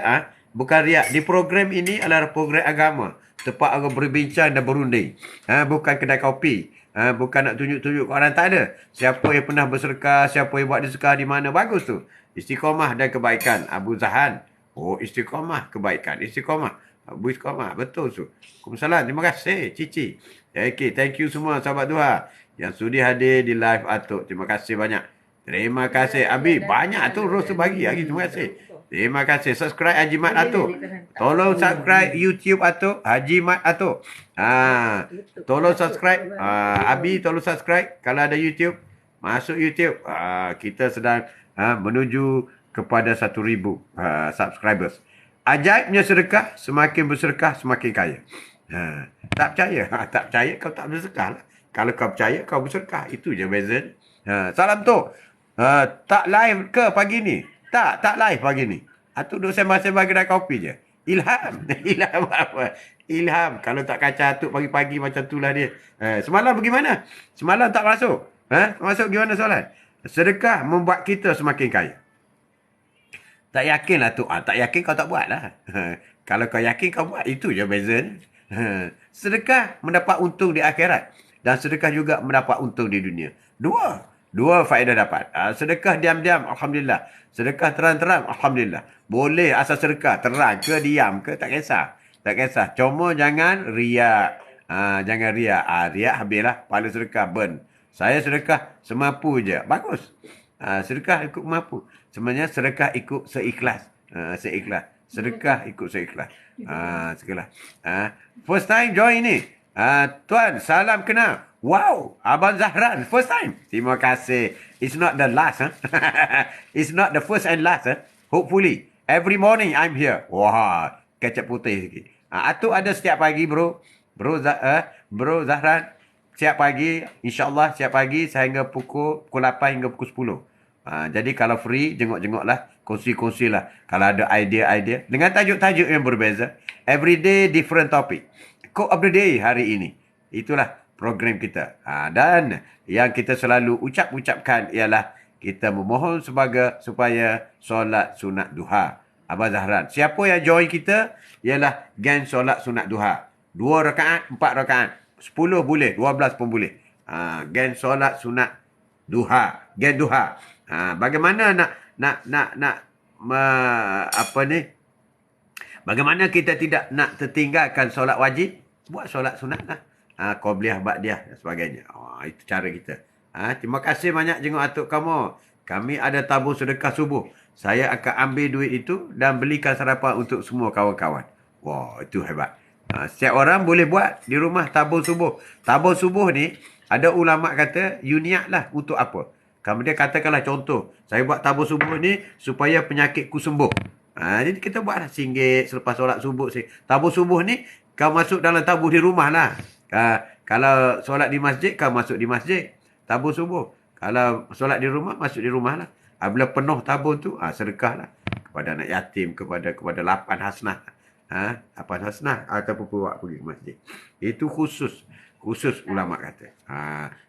[SPEAKER 1] bukan riak. Di program ini adalah program agama. Tempat orang berbincang dan berunding. Bukan kedai kopi. Bukan nak tunjuk-tunjuk ke orang, tak ada. Siapa yang pernah bersedekah, siapa yang buat sedekah di mana, bagus tu. Istiqamah dan kebaikan. Abu Zahan. Oh, istiqamah, kebaikan. Istiqamah. Abu Istiqamah. Betul tu. Waalaikumsalam. Terima kasih, Cici. Okay, thank you semua sahabat Duha yang sudi hadir di live Atuk. Terima kasih banyak. Terima kasih. Abi, banyak tu Rosu bagi lagi. Terima kasih. Terima kasih. Subscribe Haji Mat Atuk. Tolong subscribe YouTube Atuk. Haji Mat Atuk. Tolong subscribe. Abi, tolong subscribe. Kalau ada YouTube, masuk YouTube. Kita sedang menuju kepada 1,000 subscribers. Ajaibnya sedekah. Semakin bersedekah, semakin kaya. Tak percaya? Tak percaya, kau tak bersedekah lah. Kalau kau percaya, kau bersedekah. Itu je beza. Salam tu. Tak live ke pagi ni? Tak live pagi ni. Atuk duduk sembang-sembang kedai kopi je. Ilham. Ilham apa? Ilham. Kalau tak kacau Atuk pagi-pagi macam itulah dia. Semalam bagaimana? Semalam tak masuk. Masuk gimana soalan? Sedekah membuat kita semakin kaya. Tak yakin lah Atuk. Tak yakin kau tak buat lah. Kalau kau yakin kau buat, itu je bezanya. Sedekah mendapat untung di akhirat. Dan sedekah juga mendapat untung di dunia. Dua faedah dapat. Sedekah diam-diam, Alhamdulillah. Sedekah terang-terang, Alhamdulillah. Boleh asal sedekah terang ke diam ke, tak kisah. Tak kisah. Cuma jangan riak. Jangan riak. Riak habislah. Pahala sedekah burn. Saya sedekah semampu je. Bagus. Sedekah ikut mampu. Sebenarnya sedekah ikut seikhlas. Seikhlas. Sedekah ikut seikhlas. Sekilas. First time join ni. Tuan, salam kenal. Wow, Abang Zahran, first time. Terima kasih. It's not the last. It's not the first and last. Hopefully. Every morning I'm here. Wah, kecap putih sikit. Atuk ada setiap pagi bro. Bro Zahran. Setiap pagi. InsyaAllah setiap pagi sehingga pukul 8 hingga pukul 10. Jadi kalau free, jengok-jengoklah. Kongsi-kongsilah. Kalau ada idea-idea. Dengan tajuk-tajuk yang berbeza. Everyday different topic. Quote of the day hari ini. Itulah program kita. Dan yang kita selalu ucapkan ialah kita memohon supaya solat sunat duha. Abang Zahran. Siapa yang join kita ialah geng solat sunat duha. 2 rakaat, 4 rakaat. 10 boleh, 12 pun boleh. Geng solat sunat duha. Geng duha. Bagaimana bagaimana kita tidak nak tertinggalkan solat wajib? Buat solat sunat lah. Qobliyah, ba'diyah dan sebagainya. Itu cara kita. Terima kasih banyak jenguk Atuk kamu. Kami ada tabung sedekah subuh. Saya akan ambil duit itu dan belikan sarapan untuk semua kawan-kawan. Wah, itu hebat. Setiap orang boleh buat di rumah tabung subuh. Tabung subuh ni, ada ulama' kata, you niat lah untuk apa? Kemudian katakanlah contoh, saya buat tabung subuh ni supaya penyakitku sembuh. Jadi kita buatlah RM1 selepas solat subuh. Tabung subuh ni, kau masuk dalam tabung di rumah lah. Kalau solat di masjid, kau masuk di masjid. Tabung subuh. Kalau solat di rumah, masuk di rumah lah. Bila penuh tabung tu, sedekah lah. Kepada anak yatim, kepada 8 hasnah. 8 hasnah ataupun buat pergi ke masjid. Itu khusus ulama' kata.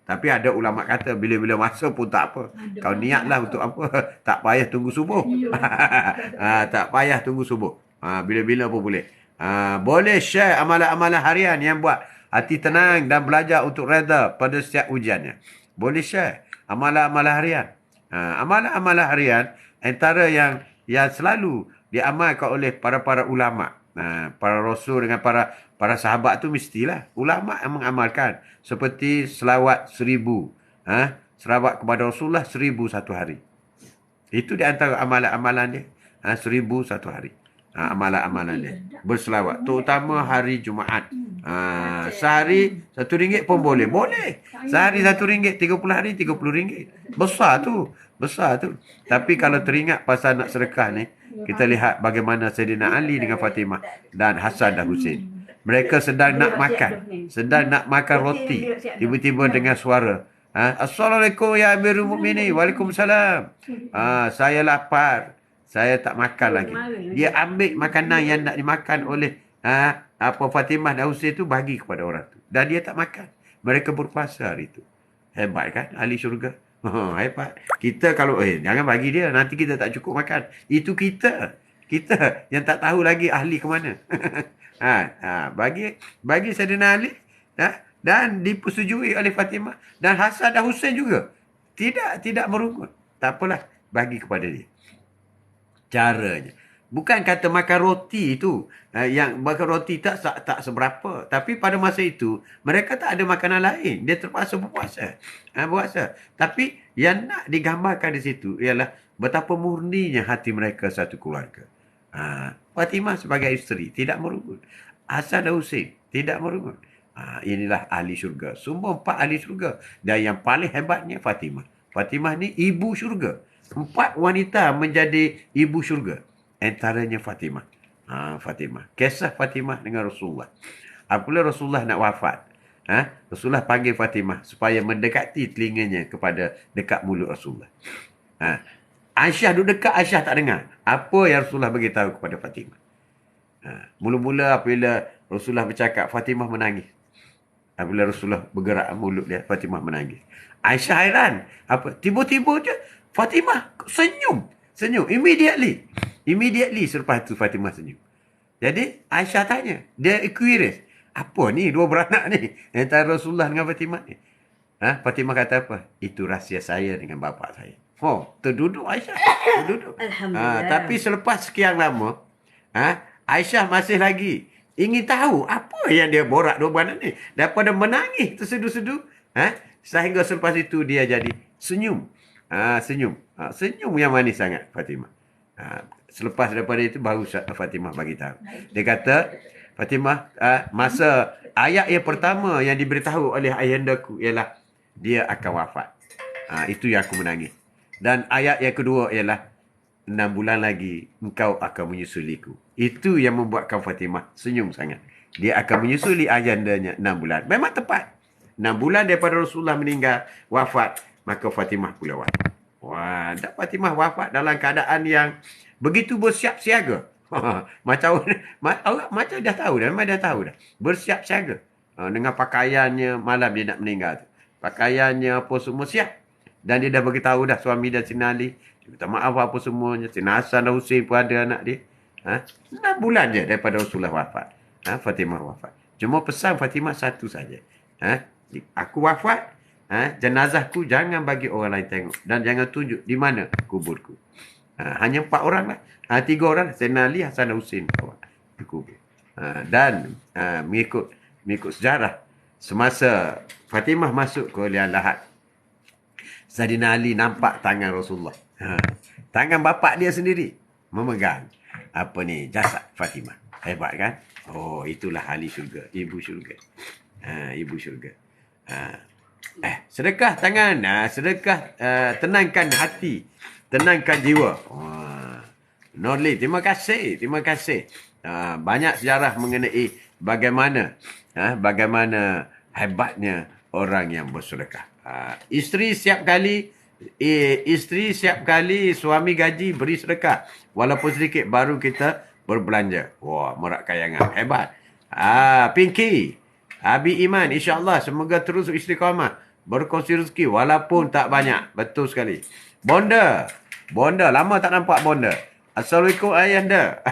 [SPEAKER 1] Tapi ada ulama' kata bila-bila masa pun tak apa. Kau niatlah untuk apa. Tak payah tunggu subuh. Tak payah tunggu subuh. Bila-bila pun boleh. Boleh share amalan-amalan harian yang buat hati tenang dan belajar untuk reda pada setiap ujiannya. Boleh share amalan-amalan harian. Amalan-amalan harian antara yang selalu diamalkan oleh para ulama'. Para rasul dengan para sahabat tu mestilah ulama' yang mengamalkan seperti selawat 1000, selawat kepada Rasulullah 1000 satu hari. Itu di antara amalan-amalan dia, 1000 satu hari. amalan-amalan dia. Berselawat. Terutama hari Jumaat. Sehari RM1 pun boleh. Boleh. Sehari RM1, 30 hari RM30. Besar tu. Besar tu. Tapi kalau teringat pasal nak sedekah ni, kita lihat bagaimana Sayyidina Ali dengan Fatimah dan Hasan dan Husin. Mereka sedang nak makan. Sedang nak makan roti. Tiba-tiba dengar suara. Assalamualaikum ya Amirul Mukminin. Waalaikumsalam. Saya lapar. Saya tak makan lagi. Dia ambil makanan yang nak dimakan oleh Fatimah dan Husin tu, bagi kepada orang tu. Dan dia tak makan. Mereka berpuasa hari tu. Hebat kan? Ahli syurga. Hebat. Kita kalau, jangan bagi dia. Nanti kita tak cukup makan. Itu kita. Kita yang tak tahu lagi ahli ke mana. Bagi Sayyidina Ali. Dan dipersetujui oleh Fatimah. Dan Hasan dan Husin juga. Tidak merungut. Tak apalah. Bagi kepada dia. Caranya. Bukan kata makan roti itu. Yang makan roti tak seberapa. Tapi pada masa itu, mereka tak ada makanan lain. Dia terpaksa berpuasa. Berpuasa. Tapi yang nak digambarkan di situ ialah betapa murninya hati mereka satu keluarga. Fatimah sebagai isteri tidak merungut. Hasan dan Husin tidak merungut. Inilah ahli syurga. Semua 4 ahli syurga. Dan yang paling hebatnya Fatimah. Fatimah ni ibu syurga. 4 wanita menjadi ibu syurga. Antaranya Fatimah. Fatimah. Kisah Fatimah dengan Rasulullah. Apabila Rasulullah nak wafat, Rasulullah panggil Fatimah supaya mendekati telinganya kepada dekat mulut Rasulullah. Aisyah duduk dekat, Aisyah tak dengar. Apa yang Rasulullah beritahu kepada Fatimah. Mula-mula apabila Rasulullah bercakap, Fatimah menangis. Apabila Rasulullah bergerak mulut dia, Fatimah menangis. Aisyah hairan. Tiba-tiba je Fatimah senyum. Immediately selepas itu Fatimah senyum. Jadi Aisyah tanya. Dia curious. Apa ni dua beranak ni? Antara Rasulullah dengan Fatimah ni. Fatimah kata apa? Itu rahsia saya dengan bapa saya. Terduduk Aisyah. Terduduk.
[SPEAKER 2] Alhamdulillah.
[SPEAKER 1] Tapi selepas sekian lama, Aisyah masih lagi ingin tahu apa yang dia borak dua beranak ni. Daripada menangis tersedu-sedu, sehingga selepas itu dia jadi senyum. Senyum yang manis sangat Fatimah. Selepas daripada itu baru Fatimah bagi tahu. Dia kata, Fatimah, masa ayat yang pertama yang diberitahu oleh ayahandaku ialah dia akan wafat. Itu yang aku menangis. Dan ayat yang kedua ialah 6 bulan lagi engkau akan menyusuliku. Itu yang membuatkan Fatimah senyum sangat. Dia akan menyusuli ayahandanya 6 bulan. Memang tepat. 6 bulan daripada Rasulullah meninggal, wafat, maka Fatimah pula wafat. Dan Fatimah wafat dalam keadaan yang begitu bersiap siaga. Macam dah tahu dah. Memang dah tahu dah. Bersiap siaga. Dengan pakaiannya malam dia nak meninggal tu. Pakaiannya apa semua siap. Dan dia dah beritahu dah suami dan Sina Ali. Dia minta maaf apa semuanya. Sina Hasan dan Husin pun ada anak dia. 6 bulan je daripada Rasulullah wafat. Fatimah wafat. Cuma pesan Fatimah satu saja. Aku wafat. Jenazahku jangan bagi orang lain tengok. Dan jangan tunjuk di mana kuburku. Hanya 4 orang lah. 3 orang. Sina Ali, Hasan dan Husin. Dikubur. Dan mengikut sejarah. Semasa Fatimah masuk ke liang lahat, Sayyidina Ali nampak tangan Rasulullah. Tangan bapak dia sendiri memegang jasad Fatimah. Hebat kan? Itulah ahli syurga, ibu syurga. Ibu syurga. Sedekah tangan, sedekah tenangkan hati, tenangkan jiwa. Nurli, terima kasih. Banyak sejarah mengenai bagaimana hebatnya orang yang bersedekah. Isteri setiap kali suami gaji beri sedekah. Walaupun sedikit baru kita berbelanja. Merak kayangan. Hebat. Pinky. Abi Iman. InsyaAllah semoga terus istiqamah. Berkongsi rezeki walaupun tak banyak. Betul sekali. Bonda. Lama tak nampak Bonda. Assalamualaikum Ayahanda.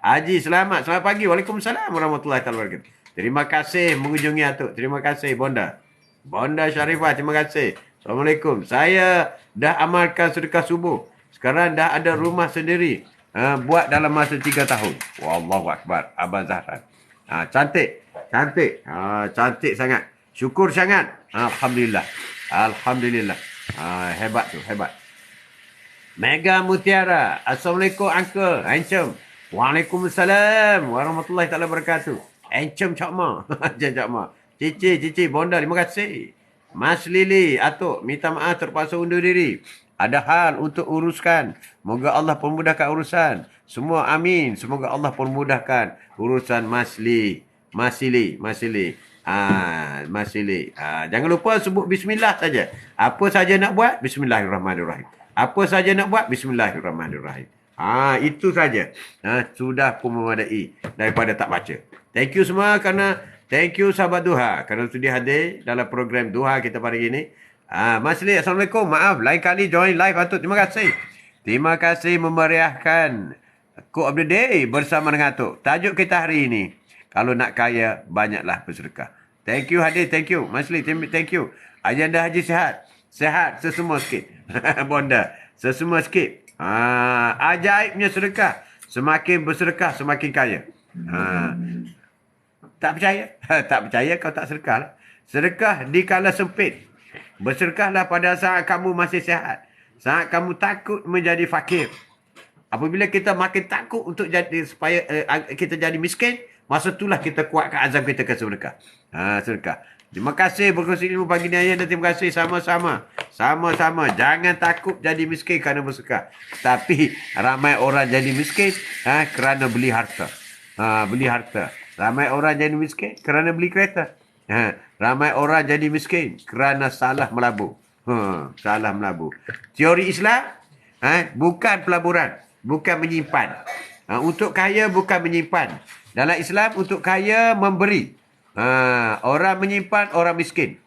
[SPEAKER 1] Haji selamat pagi. Waalaikumsalam warahmatullahi wabarakatuh. Terima kasih mengunjungi Atuk. Terima kasih Bonda Syarifah, terima kasih. Assalamualaikum. Saya dah amalkan sedekah subuh. Sekarang dah ada rumah sendiri. Buat dalam masa 3 tahun. Wallahu Akbar. Abang Zahran. Cantik. Cantik sangat. Syukur sangat. Alhamdulillah. Hebat tu, hebat. Mega Mutiara. Assalamualaikum Uncle. Handsome. Waalaikumsalam warahmatullahi taala wabarakatuh. Encem Cak Ma. Encem Cak Ma. Cici, Bonda, terima kasih. Mas Lili, Atuk, minta maaf terpaksa undur diri. Ada hal untuk uruskan. Moga Allah permudahkan urusan. Semua amin. Semoga Allah permudahkan urusan Mas Li. Mas Lili. Mas Lili. Jangan lupa sebut bismillah saja. Apa saja nak buat, bismillahirrahmanirrahim. Apa saja nak buat, bismillahirrahmanirrahim. Itu saja. Sudah pun memadai daripada tak baca. Thank you semua kerana thank you sahabat Duha kerana sudah hadir dalam program Duha kita pada ini. Mas Lee, Assalamualaikum. Maaf, lain kali join live Atuk. Terima kasih. Terima kasih memeriahkan Quote of the Day bersama dengan Atuk. Tajuk kita hari ini, kalau nak kaya, banyaklah bersedekah. Thank you hadir, thank you. Mas Lee, thank you. Ajanda Haji sihat. Sihat sesemua sikit. Bonda, sesemua sikit. Ajaibnya sedekah. Semakin bersedekah, semakin kaya. Tak percaya? Tak percaya kau tak sedekah lah. Sedekah di kala sempit. Bersedekahlah pada saat kamu masih sihat. Saat kamu takut menjadi fakir. Apabila kita makin takut untuk jadi supaya kita jadi miskin, masa itulah kita kuatkan azam kita ke sedekah. Sedekah. Terima kasih berkongsi ilmu pagi ni ayah dan terima kasih sama-sama. Sama-sama. Jangan takut jadi miskin kerana bersedekah. Tapi ramai orang jadi miskin kerana beli harta. Beli harta. Ramai orang jadi miskin kerana beli kereta. Ramai orang jadi miskin kerana salah melabur. Salah melabur. Teori Islam bukan pelaburan. Bukan menyimpan. Untuk kaya bukan menyimpan. Dalam Islam untuk kaya memberi. Orang menyimpan, orang miskin.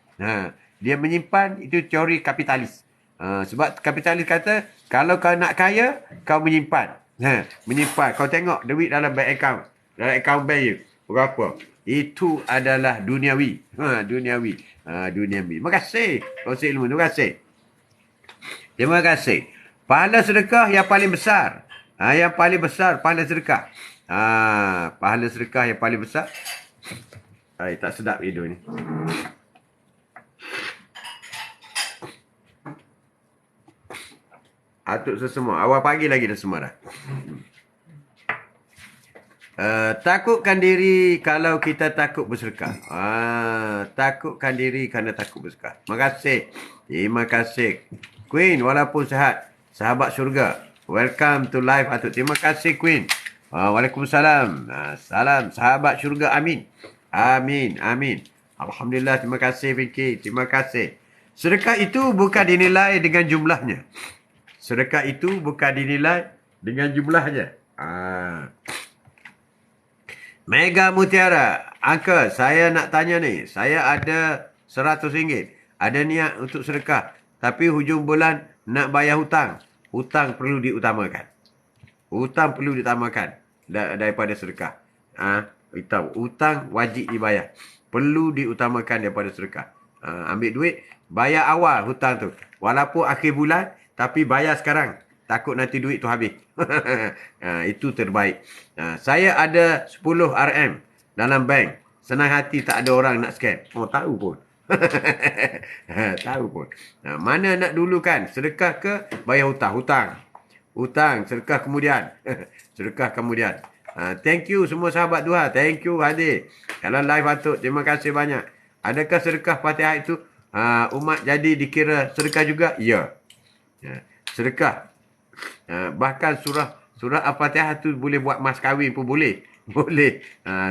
[SPEAKER 1] Dia menyimpan, itu teori kapitalis. Sebab kapitalis kata, kalau kau nak kaya, kau menyimpan. Menyimpan. Kau tengok duit dalam bank account. Dalam account bank you. Berapa? Itu adalah duniawi. Duniawi. Duniawi. Terima kasih. Kongsi ilmu. Terima kasih. Terima kasih. Pahala sedekah yang paling besar. Yang paling besar pahala sedekah. Pahala sedekah yang paling besar. Tak sedap video ni. Atuk sesemua. Awal pagi lagi dah semua dah. Takutkan diri kalau kita takut bersedekah. Takutkan diri kerana takut bersedekah. Terima kasih. Terima kasih. Queen, walaupun sehat. Sahabat syurga. Welcome to live Atuk. Terima kasih Queen. Waalaikumsalam. Salam sahabat syurga. Amin. Amin. Amin. Alhamdulillah. Terima kasih Vicky. Terima kasih. Sedekah itu bukan dinilai dengan jumlahnya. Sedekah itu bukan dinilai dengan jumlahnya. Mega Mutiara. Uncle, saya nak tanya ni. Saya ada RM100. Ada niat untuk sedekah. Tapi hujung bulan nak bayar hutang. Hutang perlu diutamakan. Hutang perlu diutamakan daripada sedekah. Hutang wajib dibayar. Perlu diutamakan daripada sedekah. Ambil duit, bayar awal hutang tu. Walaupun akhir bulan, tapi bayar sekarang. Takut nanti duit tu habis. Itu terbaik. Saya ada 10 RM dalam bank. Senang hati tak ada orang nak scam. Tahu pun. Tahu pun. Mana nak dulukan? Sedekah ke bayar hutang? Hutang. Sedekah kemudian. Sedekah kemudian. Thank you semua sahabat Duha. Thank you hadir. Kalau live Atuk, terima kasih banyak. Adakah sedekah Fatihah itu umat jadi dikira sedekah juga? Ya. Sedekah. Bahkan surah Al-Fatihah tu boleh buat mas kahwin pun boleh. Boleh.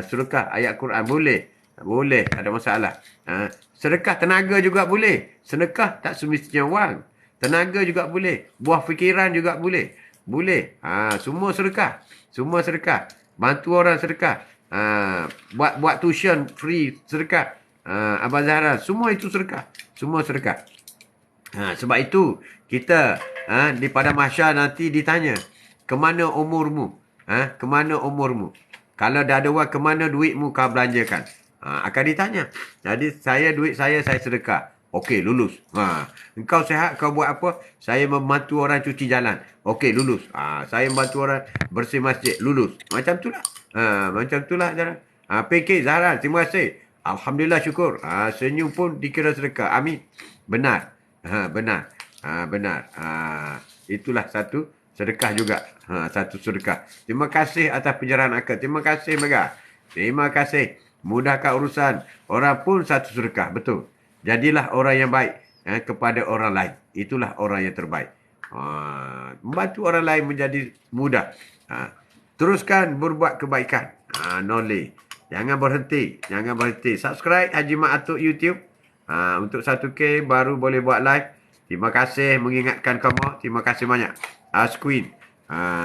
[SPEAKER 1] Sedekah ayat Quran boleh. Boleh. Tak ada masalah. Sedekah tenaga juga boleh. Sedekah tak semestinya wang. Tenaga juga boleh. Buah fikiran juga boleh. Boleh. Semua sedekah. Semua sedekah. Bantu orang sedekah. Buat tuition free sedekah. Abang Zahra. Semua itu sedekah. Semua sedekah. Sebab itu kita di pada mahsyar nanti ditanya, kemana umurmu? Kemana umurmu? Kalau dah ada wang, kemana duitmu kau belanjakan? Akan ditanya. Jadi duit saya sedekah. Okey, lulus. Engkau sihat, kau buat apa? Saya membantu orang cuci jalan. Okey, lulus. Saya membantu orang bersih masjid. Lulus. Macam itulah. Macam itulah jalan. PK Zahra, terima kasih. Alhamdulillah, syukur. Senyum pun dikira sedekah. Amin. Benar. Benar. Benar. Itulah satu sedekah juga. Satu sedekah. Terima kasih atas pencerahan akak. Terima kasih, Mega. Terima kasih. Mudahkan urusan. Orang pun satu sedekah. Betul. Jadilah orang yang baik kepada orang lain. Itulah orang yang terbaik. Membantu orang lain menjadi mudah. Teruskan berbuat kebaikan. Knowledge. Jangan berhenti. Jangan berhenti. Subscribe Haji Mat Atuk YouTube. Untuk 1K baru boleh buat live. Terima kasih mengingatkan kamu. Terima kasih banyak. Ask Queen.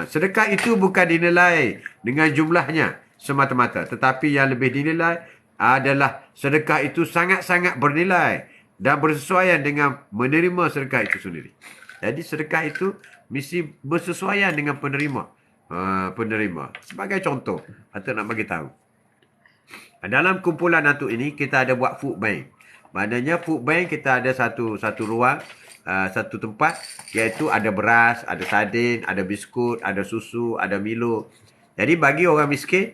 [SPEAKER 1] Sedekah itu bukan dinilai dengan jumlahnya semata-mata. Tetapi yang lebih dinilai adalah sedekah itu sangat-sangat bernilai dan bersesuaian dengan menerima sedekah itu sendiri. Jadi sedekah itu mesti bersesuaian dengan penerima. Penerima. Sebagai contoh, Atuk nak bagi tahu. Dalam kumpulan Atuk ini, kita ada buat food bank. Maknanya food bank kita ada satu ruang, satu tempat, iaitu ada beras, ada sardin, ada biskut, ada susu, ada Milo. Jadi bagi orang miskin,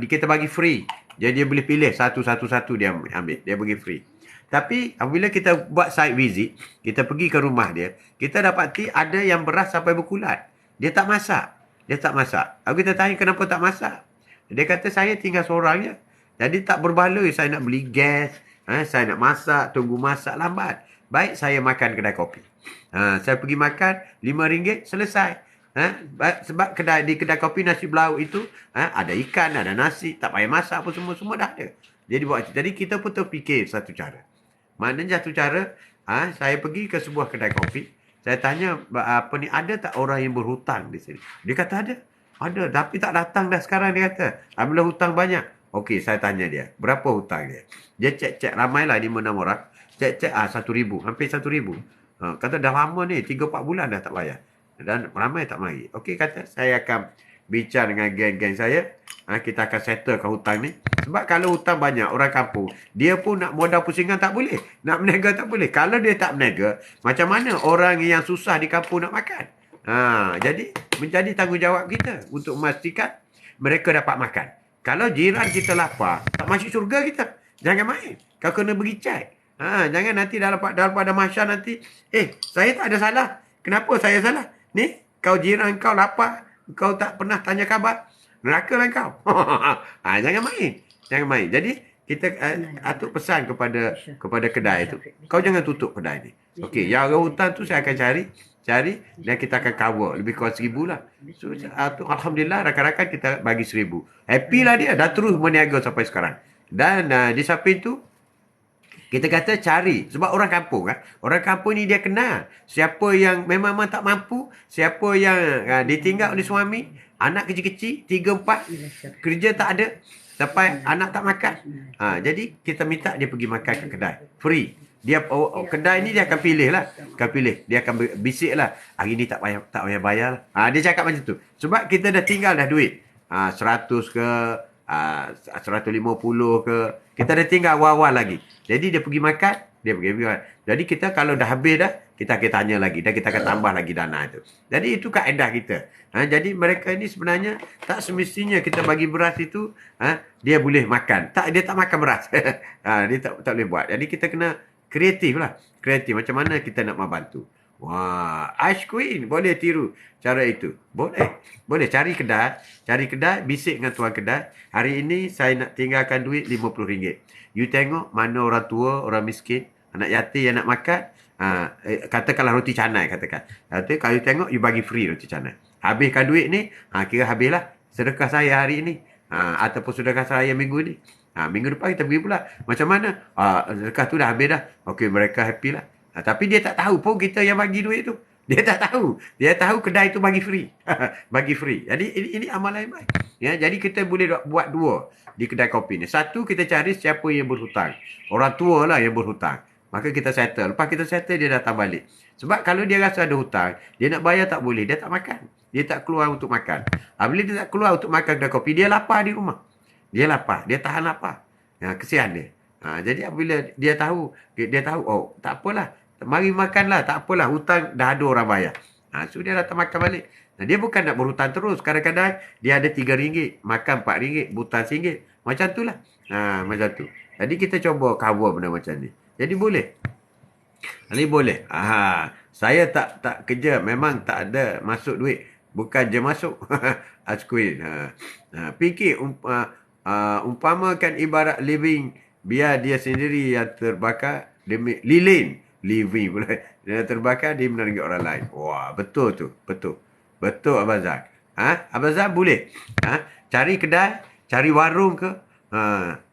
[SPEAKER 1] kita bagi free. Jadi dia boleh pilih satu-satu dia ambil. Dia bagi free. Tapi apabila kita buat site visit, kita pergi ke rumah dia, kita dapati ada yang beras sampai berkulat. Dia tak masak. Lalu kita tanya kenapa tak masak. Dia kata saya tinggal seorang je. Jadi tak berbaloi saya nak beli gas, saya nak masak, tunggu masak lambat. Baik saya makan kedai kopi. Saya pergi makan RM5 selesai. Sebab di kedai kopi nasi belauk itu ada ikan, ada nasi, tak payah masak apa semua dah ada. Jadi kita pun terfikir satu cara. Maknanya satu cara, saya pergi ke sebuah kedai kopi, saya tanya ada tak orang yang berhutang di sini? Dia kata ada. Ada, tapi tak datang dah sekarang dia kata. Apabila hutang banyak. Okey, saya tanya dia, berapa hutang dia? Dia cek ramailah 5-6 orang. Cek RM1,000, hampir RM1,000. Kata dah lama ni, 3-4 bulan dah tak bayar. Dan ramai tak mari. Okey, kata saya akan bincang dengan geng-geng saya. Kita akan settlekan hutang ni. Sebab kalau hutang banyak, orang kampung, dia pun nak modal pusingan tak boleh. Nak berniaga tak boleh. Kalau dia tak berniaga, macam mana orang yang susah di kampung nak makan? Jadi, menjadi tanggungjawab kita untuk memastikan mereka dapat makan. Kalau jiran kita lapar, tak masuk syurga kita. Jangan main. Kau kena pergi cek. Jangan nanti dalam pada mahsyar nanti, saya tak ada salah. Kenapa saya salah? Ni, kau jiran kau lapar, kau tak pernah tanya khabar. Neraka lah kau. Jangan main. Jadi, kita Atuk pesan kepada kedai tu, kau jangan tutup kedai ni. Okey, yang hutang tu saya akan cari dan kita akan cover lebih kurang 1,000 lah. So alhamdulillah rakan-rakan kita bagi 1,000. Happy lah dia, dah terus berniaga sampai sekarang. Dan di samping tu kita kata cari, sebab orang kampung ni dia kenal siapa yang memang tak mampu, siapa yang ditinggal oleh suami, anak kecil-kecil 3-4, kerja tak ada, sampai anak tak makan. Jadi kita minta dia pergi makan ke kedai free. Dia kedai ni dia akan pilih. Dia akan bisik lah. Hari ni tak payah bayar lah. Dia cakap macam tu. Sebab kita dah tinggal dah duit. 100 ke, 150 ke. Kita dah tinggal awal-awal lagi. Jadi dia pergi makan, dia pergi makan. Jadi kita kalau dah habis dah, kita akan tanya lagi. Dan kita akan tambah lagi dana itu. Jadi itu kaedah kita. Jadi mereka ni sebenarnya tak semestinya kita bagi beras itu, dia boleh makan. Dia tak makan beras. Dia tak boleh buat. Jadi kita kena kreatif lah. Kreatif. Macam mana kita nak membantu. Wah, Ash Queen boleh tiru cara itu. Boleh cari kedai, bisik dengan tuan kedai. Hari ini saya nak tinggalkan duit RM50. You tengok mana orang tua, orang miskin, anak yatim yang nak makan. Katakanlah roti canai katakan. Kalau you tengok, you bagi free roti canai. Habiskan duit ni, kira habislah sedekah saya hari ini. Ataupun sedekah saya minggu ni. Minggu depan kita pergi pula. Macam mana? Sedekah tu dah habis dah. Okey, mereka happy lah. Tapi dia tak tahu pun kita yang bagi duit tu. Dia tak tahu. Dia tahu kedai tu bagi free. Bagi free. Jadi ini amalan yang baik. Ya, jadi kita boleh buat dua di kedai kopi ni. Satu, kita cari siapa yang berhutang. Orang tua lah yang berhutang. Maka kita settle. Lepas kita settle, dia datang balik. Sebab kalau dia rasa ada hutang, dia nak bayar tak boleh. Dia tak makan. Dia tak keluar untuk makan. Bila dia tak keluar untuk makan kedai kopi, dia lapar di rumah. Dia lapar. Dia tahan lapar. Kesian dia. Jadi apabila dia tahu, oh tak apalah. Mari makanlah. Tak apalah. Hutang dah ada orang bayar. So dia datang makan balik. Dia bukan nak berhutang terus. Kadang-kadang dia ada RM3. Makan RM4. Hutang RM1. Macam tu lah. Macam tu. Jadi kita cuba cover benda macam ni. Jadi boleh. Ini boleh. Saya tak kerja, memang tak ada masuk duit. Bukan je masuk. Asquin. Fikir umpamakan ibarat living, biar dia sendiri yang terbakar demi lilin. Living pula. Dia terbakar, dia meneringgi orang lain. Wah, betul tu. Betul. Betul Abang Zak. Abang Zak boleh. Cari kedai, cari warung ke.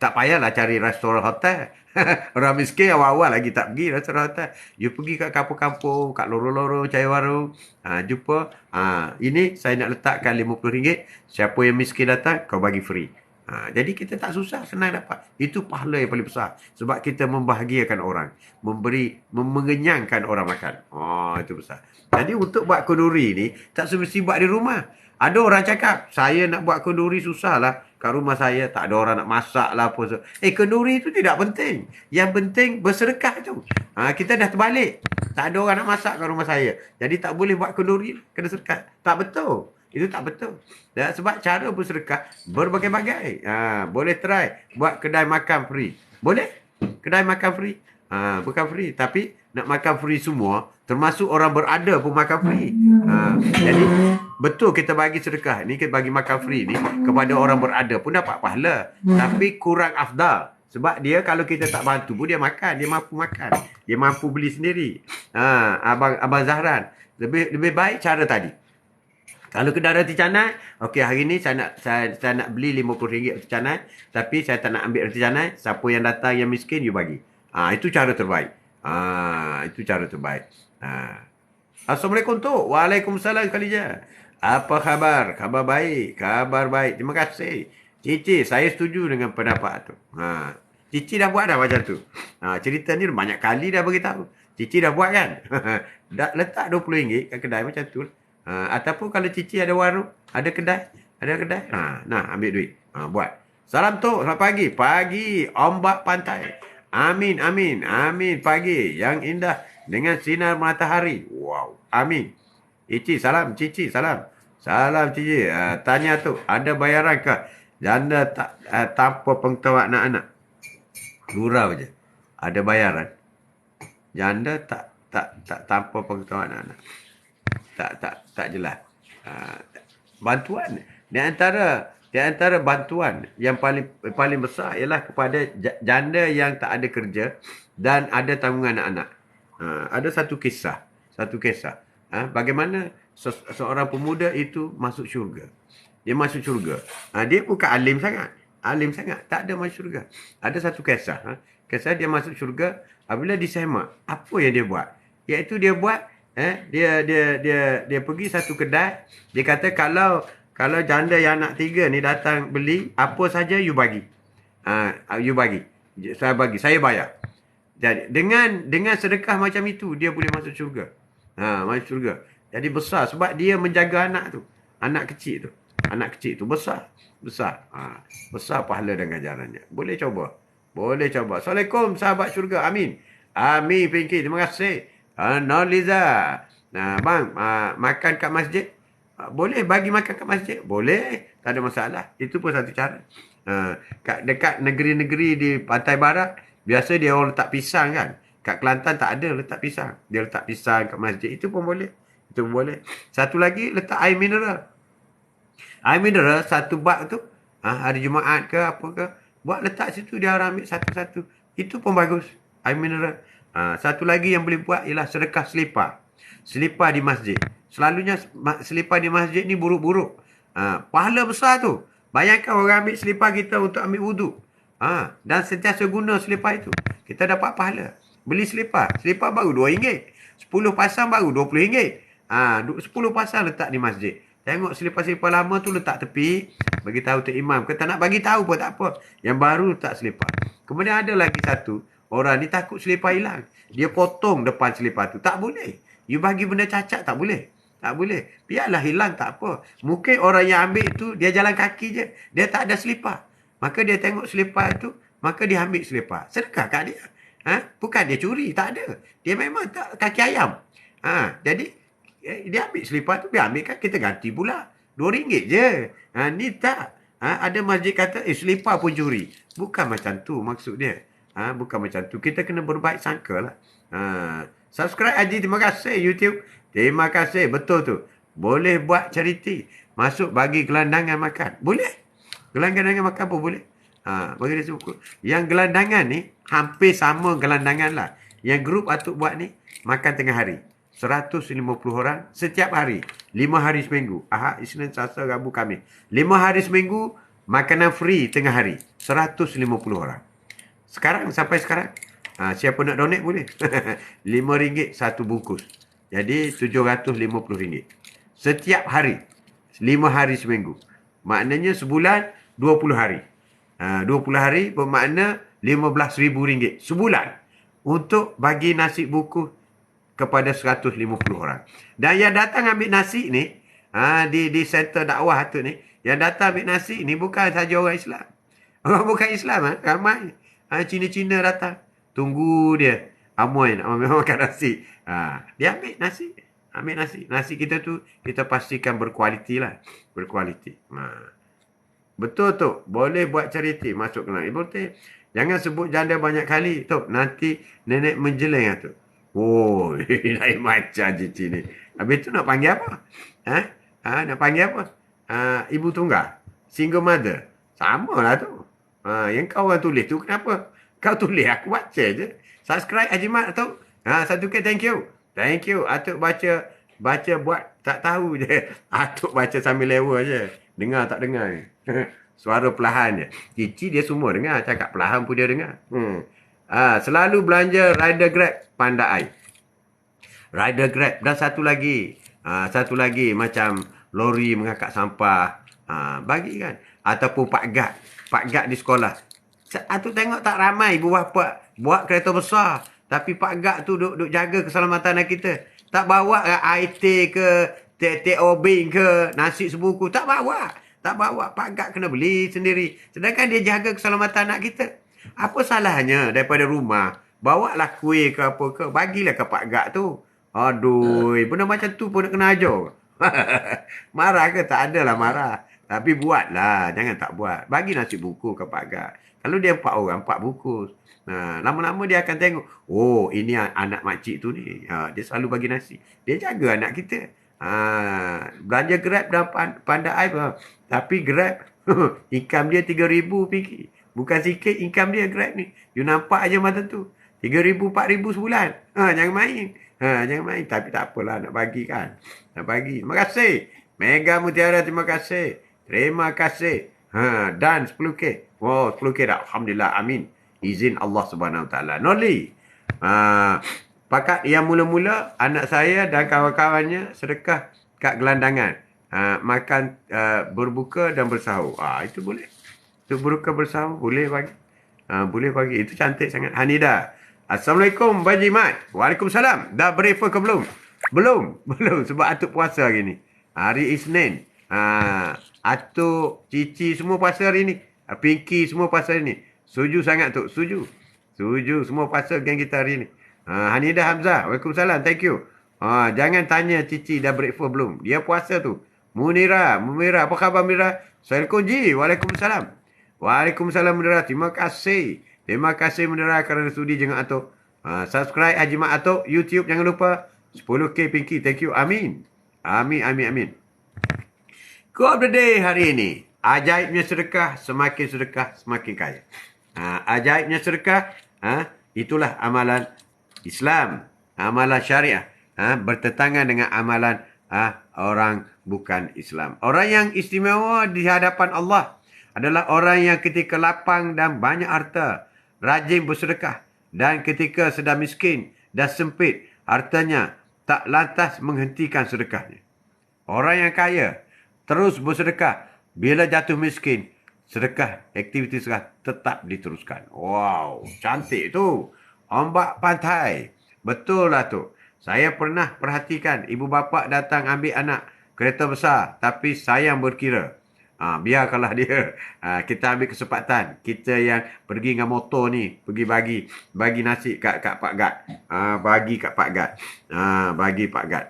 [SPEAKER 1] Tak payahlah cari restoran hotel. Orang miskin awal-awal lagi tak pergi restoran hotel. You pergi kat kampung-kampung, kat lorong-lorong cari warung. Jumpa. Ini saya nak letakkan RM50. Siapa yang miskin datang, kau bagi free. Jadi kita tak susah, senang dapat. Itu pahala yang paling besar. Sebab kita membahagiakan orang. Mengenyangkan orang makan. Itu besar. Jadi untuk buat kenduri ni, tak semesti buat di rumah. Ada orang cakap, saya nak buat kenduri susah lah. Kat rumah saya tak ada orang nak masak lah apa. Kenduri itu tidak penting. Yang penting bersedekah tu. Kita dah terbalik. Tak ada orang nak masak kat rumah saya. Jadi tak boleh buat kenduri. Kena sedekah. Tak betul. Itu tak betul. Sebab cara bersedekah berbagai-bagai. Boleh try buat kedai makan free. Boleh? Kedai makan free. Bukan free. Tapi nak makan free semua, termasuk orang berada pun makan free. Jadi betul kita bagi sedekah ni, kita bagi makan free ni kepada orang berada pun dapat pahala. Tapi kurang afdal. Sebab dia kalau kita tak bantu pun dia makan. Dia mampu makan. Dia mampu beli sendiri. Abang Zahran. Lebih baik cara tadi. Kalau kedai roti canai, okey hari ni saya nak beli RM50 roti canai, tapi saya tak nak ambil roti canai, siapa yang datang yang miskin you bagi. Itu cara terbaik. Itu cara terbaik. Assalamualaikum tu. Waalaikumsalam Khalija. Apa khabar? Khabar baik. Khabar baik. Terima kasih. Cici, saya setuju dengan pendapat tu. Cici dah buat dah macam tu. Cerita ni banyak kali dah beritahu. Cici dah buat kan? Dah letak RM20 kat kedai macam tu. Ataupun kalau Cici ada warung, ada kedai. Nah, ambil duit. Buat. Salam tu. Selamat pagi. Pagi. Ombak pantai. Amin. Pagi yang indah dengan sinar matahari. Wow. Amin. Cici, salam. Cici, salam. Salam, Cici. Tanya tu, ada bayaran ke? Janda tak tanpa pengetahuan anak-anak. Gurau je. Ada bayaran. Janda tak tanpa pengetahuan anak-anak. Tak jelas. Bantuan. Di antara bantuan yang paling besar ialah kepada janda yang tak ada kerja dan ada tanggungan anak-anak. Ada satu kisah. Bagaimana seorang pemuda itu masuk syurga. Dia masuk syurga. Dia bukan alim sangat. Tak ada masuk syurga. Ada satu kisah. Kisah dia masuk syurga apabila disemak. Apa yang dia buat? Iaitu dia buat dia pergi satu kedai. Dia kata kalau janda yang anak 3 ni datang beli, apa saja you bagi. You bagi. Saya bayar. Jadi dengan sedekah macam itu dia boleh masuk syurga. Masuk syurga. Jadi besar sebab dia menjaga anak tu. Anak kecil tu besar. Besar pahala dan ganjarannya. Boleh coba. Assalamualaikum sahabat syurga. Amin, Pinky. Terima kasih. Noliza. Bang, makan kat masjid. Boleh bagi makan kat masjid? Boleh. Tak ada masalah. Itu pun satu cara. Dekat negeri-negeri di pantai barat, biasa dia orang letak pisang kan. Kat Kelantan tak ada letak pisang. Dia letak pisang kat masjid. Itu pun boleh. Satu lagi, letak air mineral. Air mineral, satu bak tu. Hari Jumaat ke apa ke. Buat letak situ, dia orang ambil satu-satu. Itu pun bagus. Air mineral. Satu lagi yang boleh buat ialah sedekah selipar. Selipar di masjid. Selalunya selipar di masjid ni buruk-buruk. Pahala besar tu. Bayangkan orang ambil selipar kita untuk ambil wuduk. Dan sentiasa guna selipar itu. Kita dapat pahala. Beli selipar. Selipar baru RM2. 10 pasang baru RM20. 10 pasang letak di masjid. Tengok selipar-selipar lama tu letak tepi. Bagi tahu tu imam. Kita nak bagi tahu pun tak apa. Yang baru letak selipar. Kemudian ada lagi satu. Orang ni takut selipar hilang. Dia potong depan selipar tu. Tak boleh. You bagi benda cacat tak boleh. Biarlah hilang tak apa. Mungkin orang yang ambil tu dia jalan kaki je. Dia tak ada selipar. Maka dia tengok selipar tu. Maka dia ambil selipar. Sedekah kat dia. Bukan dia curi. Tak ada. Dia memang tak kaki ayam. Jadi dia ambil selipar tu. Dia ambil kan kita ganti pula. RM2 je. Ni tak. Ada masjid kata selipar pun curi. Bukan macam tu maksud dia. Bukan macam tu. Kita kena berbaik sangka lah. Subscribe Haji, terima kasih. YouTube, terima kasih. Betul tu. Boleh buat charity. Masuk bagi gelandangan makan. Boleh. Gelandangan makan pun boleh. Bagi dia sebut. Yang gelandangan ni, hampir sama gelandangan lah. Yang grup Atuk buat ni, makan tengah hari. 150 orang setiap hari. 5 hari seminggu. Ahad, Isnin, Selasa, Rabu, Khamis. 5 hari seminggu, makanan free tengah hari. 150 orang. Sekarang, sampai sekarang. Siapa nak donate boleh. RM5 satu bungkus. Jadi RM750. Setiap hari. 5 hari seminggu. Maknanya sebulan 20 hari. 20 hari bermakna RM15,000 sebulan. Untuk bagi nasi bungkus kepada 150 orang. Dan yang datang ambil nasi ni, di center dakwah tu ni, yang datang ambil nasi ni bukan saja orang Islam. Orang bukan Islam, ramai. Cina-Cina datang. Tunggu dia. Amoy nak makan nasi. Dia ambil nasi. Ambil nasi. Nasi kita tu, kita pastikan berkualiti lah. Berkualiti. Betul tu. Boleh buat charity. Masuk ke dalam. Betul. Jangan sebut janda banyak kali. Tu, nanti nenek menjeleng lah tu. Oh, lain macam cici ni. Habis tu nak panggil apa? Nak panggil apa? Ibu tunggal. Single mother. Sama lah tu. Yang kau orang tulis tu kenapa? Kau tulis, aku baca je. Subscribe Haji Mat Atuk. 1K, thank you. Thank you. Atuk baca buat tak tahu je. Atuk baca sambil lewa je. Dengar tak dengar ni. Suara perlahan je. Cici dia semua dengar. Cakap perlahan pun dia dengar. Selalu belanja rider Grab Pandai. Rider Grab. Dan satu lagi. Satu lagi macam lori mengangkat sampah. Bagi kan. Ataupun Pak Gad. Pak Gad di sekolah. Atuk tengok tak ramai ibu bapa buat kereta besar. Tapi Pak Gad tu duk jaga keselamatan anak kita. Tak bawa IT ke TOB ke nasi sebuku. Tak bawa. Tak bawa. Pak Gad kena beli sendiri. Sedangkan dia jaga keselamatan anak kita. Apa salahnya daripada rumah, bawalah kuih ke apa ke, bagilah ke Pak Gad tu. Aduh, benda macam tu pun nak kena ajar. Marah ke? Tak adalah marah. Tapi buatlah, jangan tak buat. Bagi nasi buku ke Pak Gad. Kalau dia 4 orang, 4 bungkus. Lama-lama dia akan tengok, oh ini anak makcik tu ni. Dia selalu bagi nasi. Dia jaga anak kita. Belanja Grab dan Pandai apa. Tapi Grab, income dia RM3,000 pergi. Bukan sikit income dia Grab ni. You nampak aja mata tu. RM3,000, RM4,000 sebulan. Jangan main. Jangan main. Tapi tak apalah nak bagi kan. Nak bagi. Terima kasih. Mega Mutiara, terima kasih. Terima kasih. Dan 10K. Wow, 10K dah. Alhamdulillah. Amin. Izin Allah Subhanahu Wa Taala. Noli. Pakat yang mula-mula anak saya dan kawan-kawannya sedekah kat gelandangan. Makan berbuka dan bersahur. Itu boleh. Untuk berbuka bersahur boleh bagi. Boleh bagi. Itu cantik sangat. Hanida. Assalamualaikum Haji Mat. Waalaikumsalam. Dah breakfast ke belum? Belum. Sebab Atuk puasa hari ni. Hari Isnin. Atuk, Cici semua puasa hari ni. Pinky semua puasa hari ni. Setuju sangat tu. Setuju. Semua puasa geng kita hari ni. Hanidah Hamzah. Waalaikumsalam. Thank you. Jangan tanya Cici dah breakfast belum. Dia puasa tu. Munira. Apa khabar Munira? Assalamualaikum Ji. Waalaikumsalam. Waalaikumsalam Munira. Terima kasih. Terima kasih Munira kerana sudi dengan Atuk. Subscribe Haji Mat Atuk. YouTube jangan lupa. 10K Pinky. Thank you. Amin. Amin. Quote of the day hari ini. Ajaibnya sedekah, semakin kaya. Ajaibnya sedekah, itulah amalan Islam, amalan syariah, bertentangan dengan amalan orang bukan Islam. Orang yang istimewa di hadapan Allah adalah orang yang ketika lapang dan banyak harta, rajin bersedekah, dan ketika sedang miskin dan sempit hartanya, tak lantas menghentikan sedekahnya. Orang yang kaya terus bersedekah. Bila jatuh miskin, sedekah, aktiviti sedekah tetap diteruskan. Wow, cantik tu. Ombak pantai. Betul lah tu. Saya pernah perhatikan ibu bapa datang ambil anak kereta besar. Tapi sayang berkira. Biarkanlah dia. Kita ambil kesempatan. Kita yang pergi dengan motor ni. Pergi bagi nasi kat Pak Gad. Bagi kat Pak Gad. Bagi Pak Gad.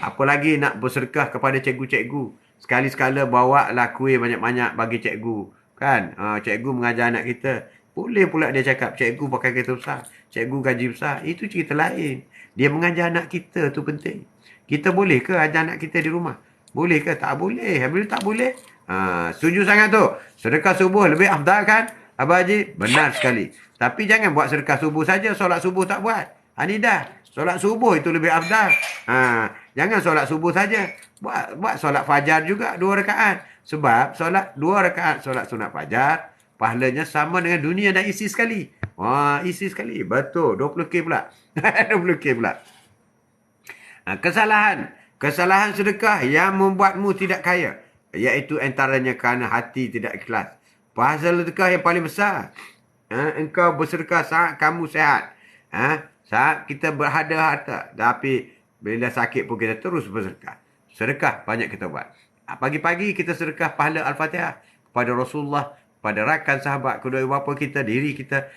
[SPEAKER 1] Apa lagi nak bersedekah kepada cikgu-cikgu. Sekali-sekala bawa lah kuih banyak-banyak bagi cikgu. Kan? Cikgu mengajar anak kita. Boleh pula dia cakap, cikgu pakai kereta besar, cikgu gaji besar. Itu cerita lain. Dia mengajar anak kita tu penting. Kita boleh ke ajar anak kita di rumah? Boleh ke? Tak boleh. Bila tak boleh, setuju sangat tu. Sedekah subuh lebih afdal kan? Abang Haji, benar sekali. Tapi jangan buat sedekah subuh saja, solat subuh tak buat. Anidah, solat subuh itu lebih afdal. Jangan solat subuh saja. Buat solat fajar juga 2 rakaat. Sebab solat 2 rakaat solat sunat fajar, pahalanya sama dengan dunia dan isi sekali. Wah, isi sekali. Betul. 20K pula. 20K pula. Kesalahan sedekah yang membuatmu tidak kaya, iaitu antaranya kerana hati tidak ikhlas. Pahala sedekah yang paling besar, engkau bersedekah saat kamu sehat. Saat kita berada harta, tapi bila sakit pun kita terus bersedekah. Sedekah banyak kita buat. Pagi-pagi kita sedekah pahala Al-Fatihah kepada Rasulullah, pada rakan sahabat, kedua bapa kita, diri kita,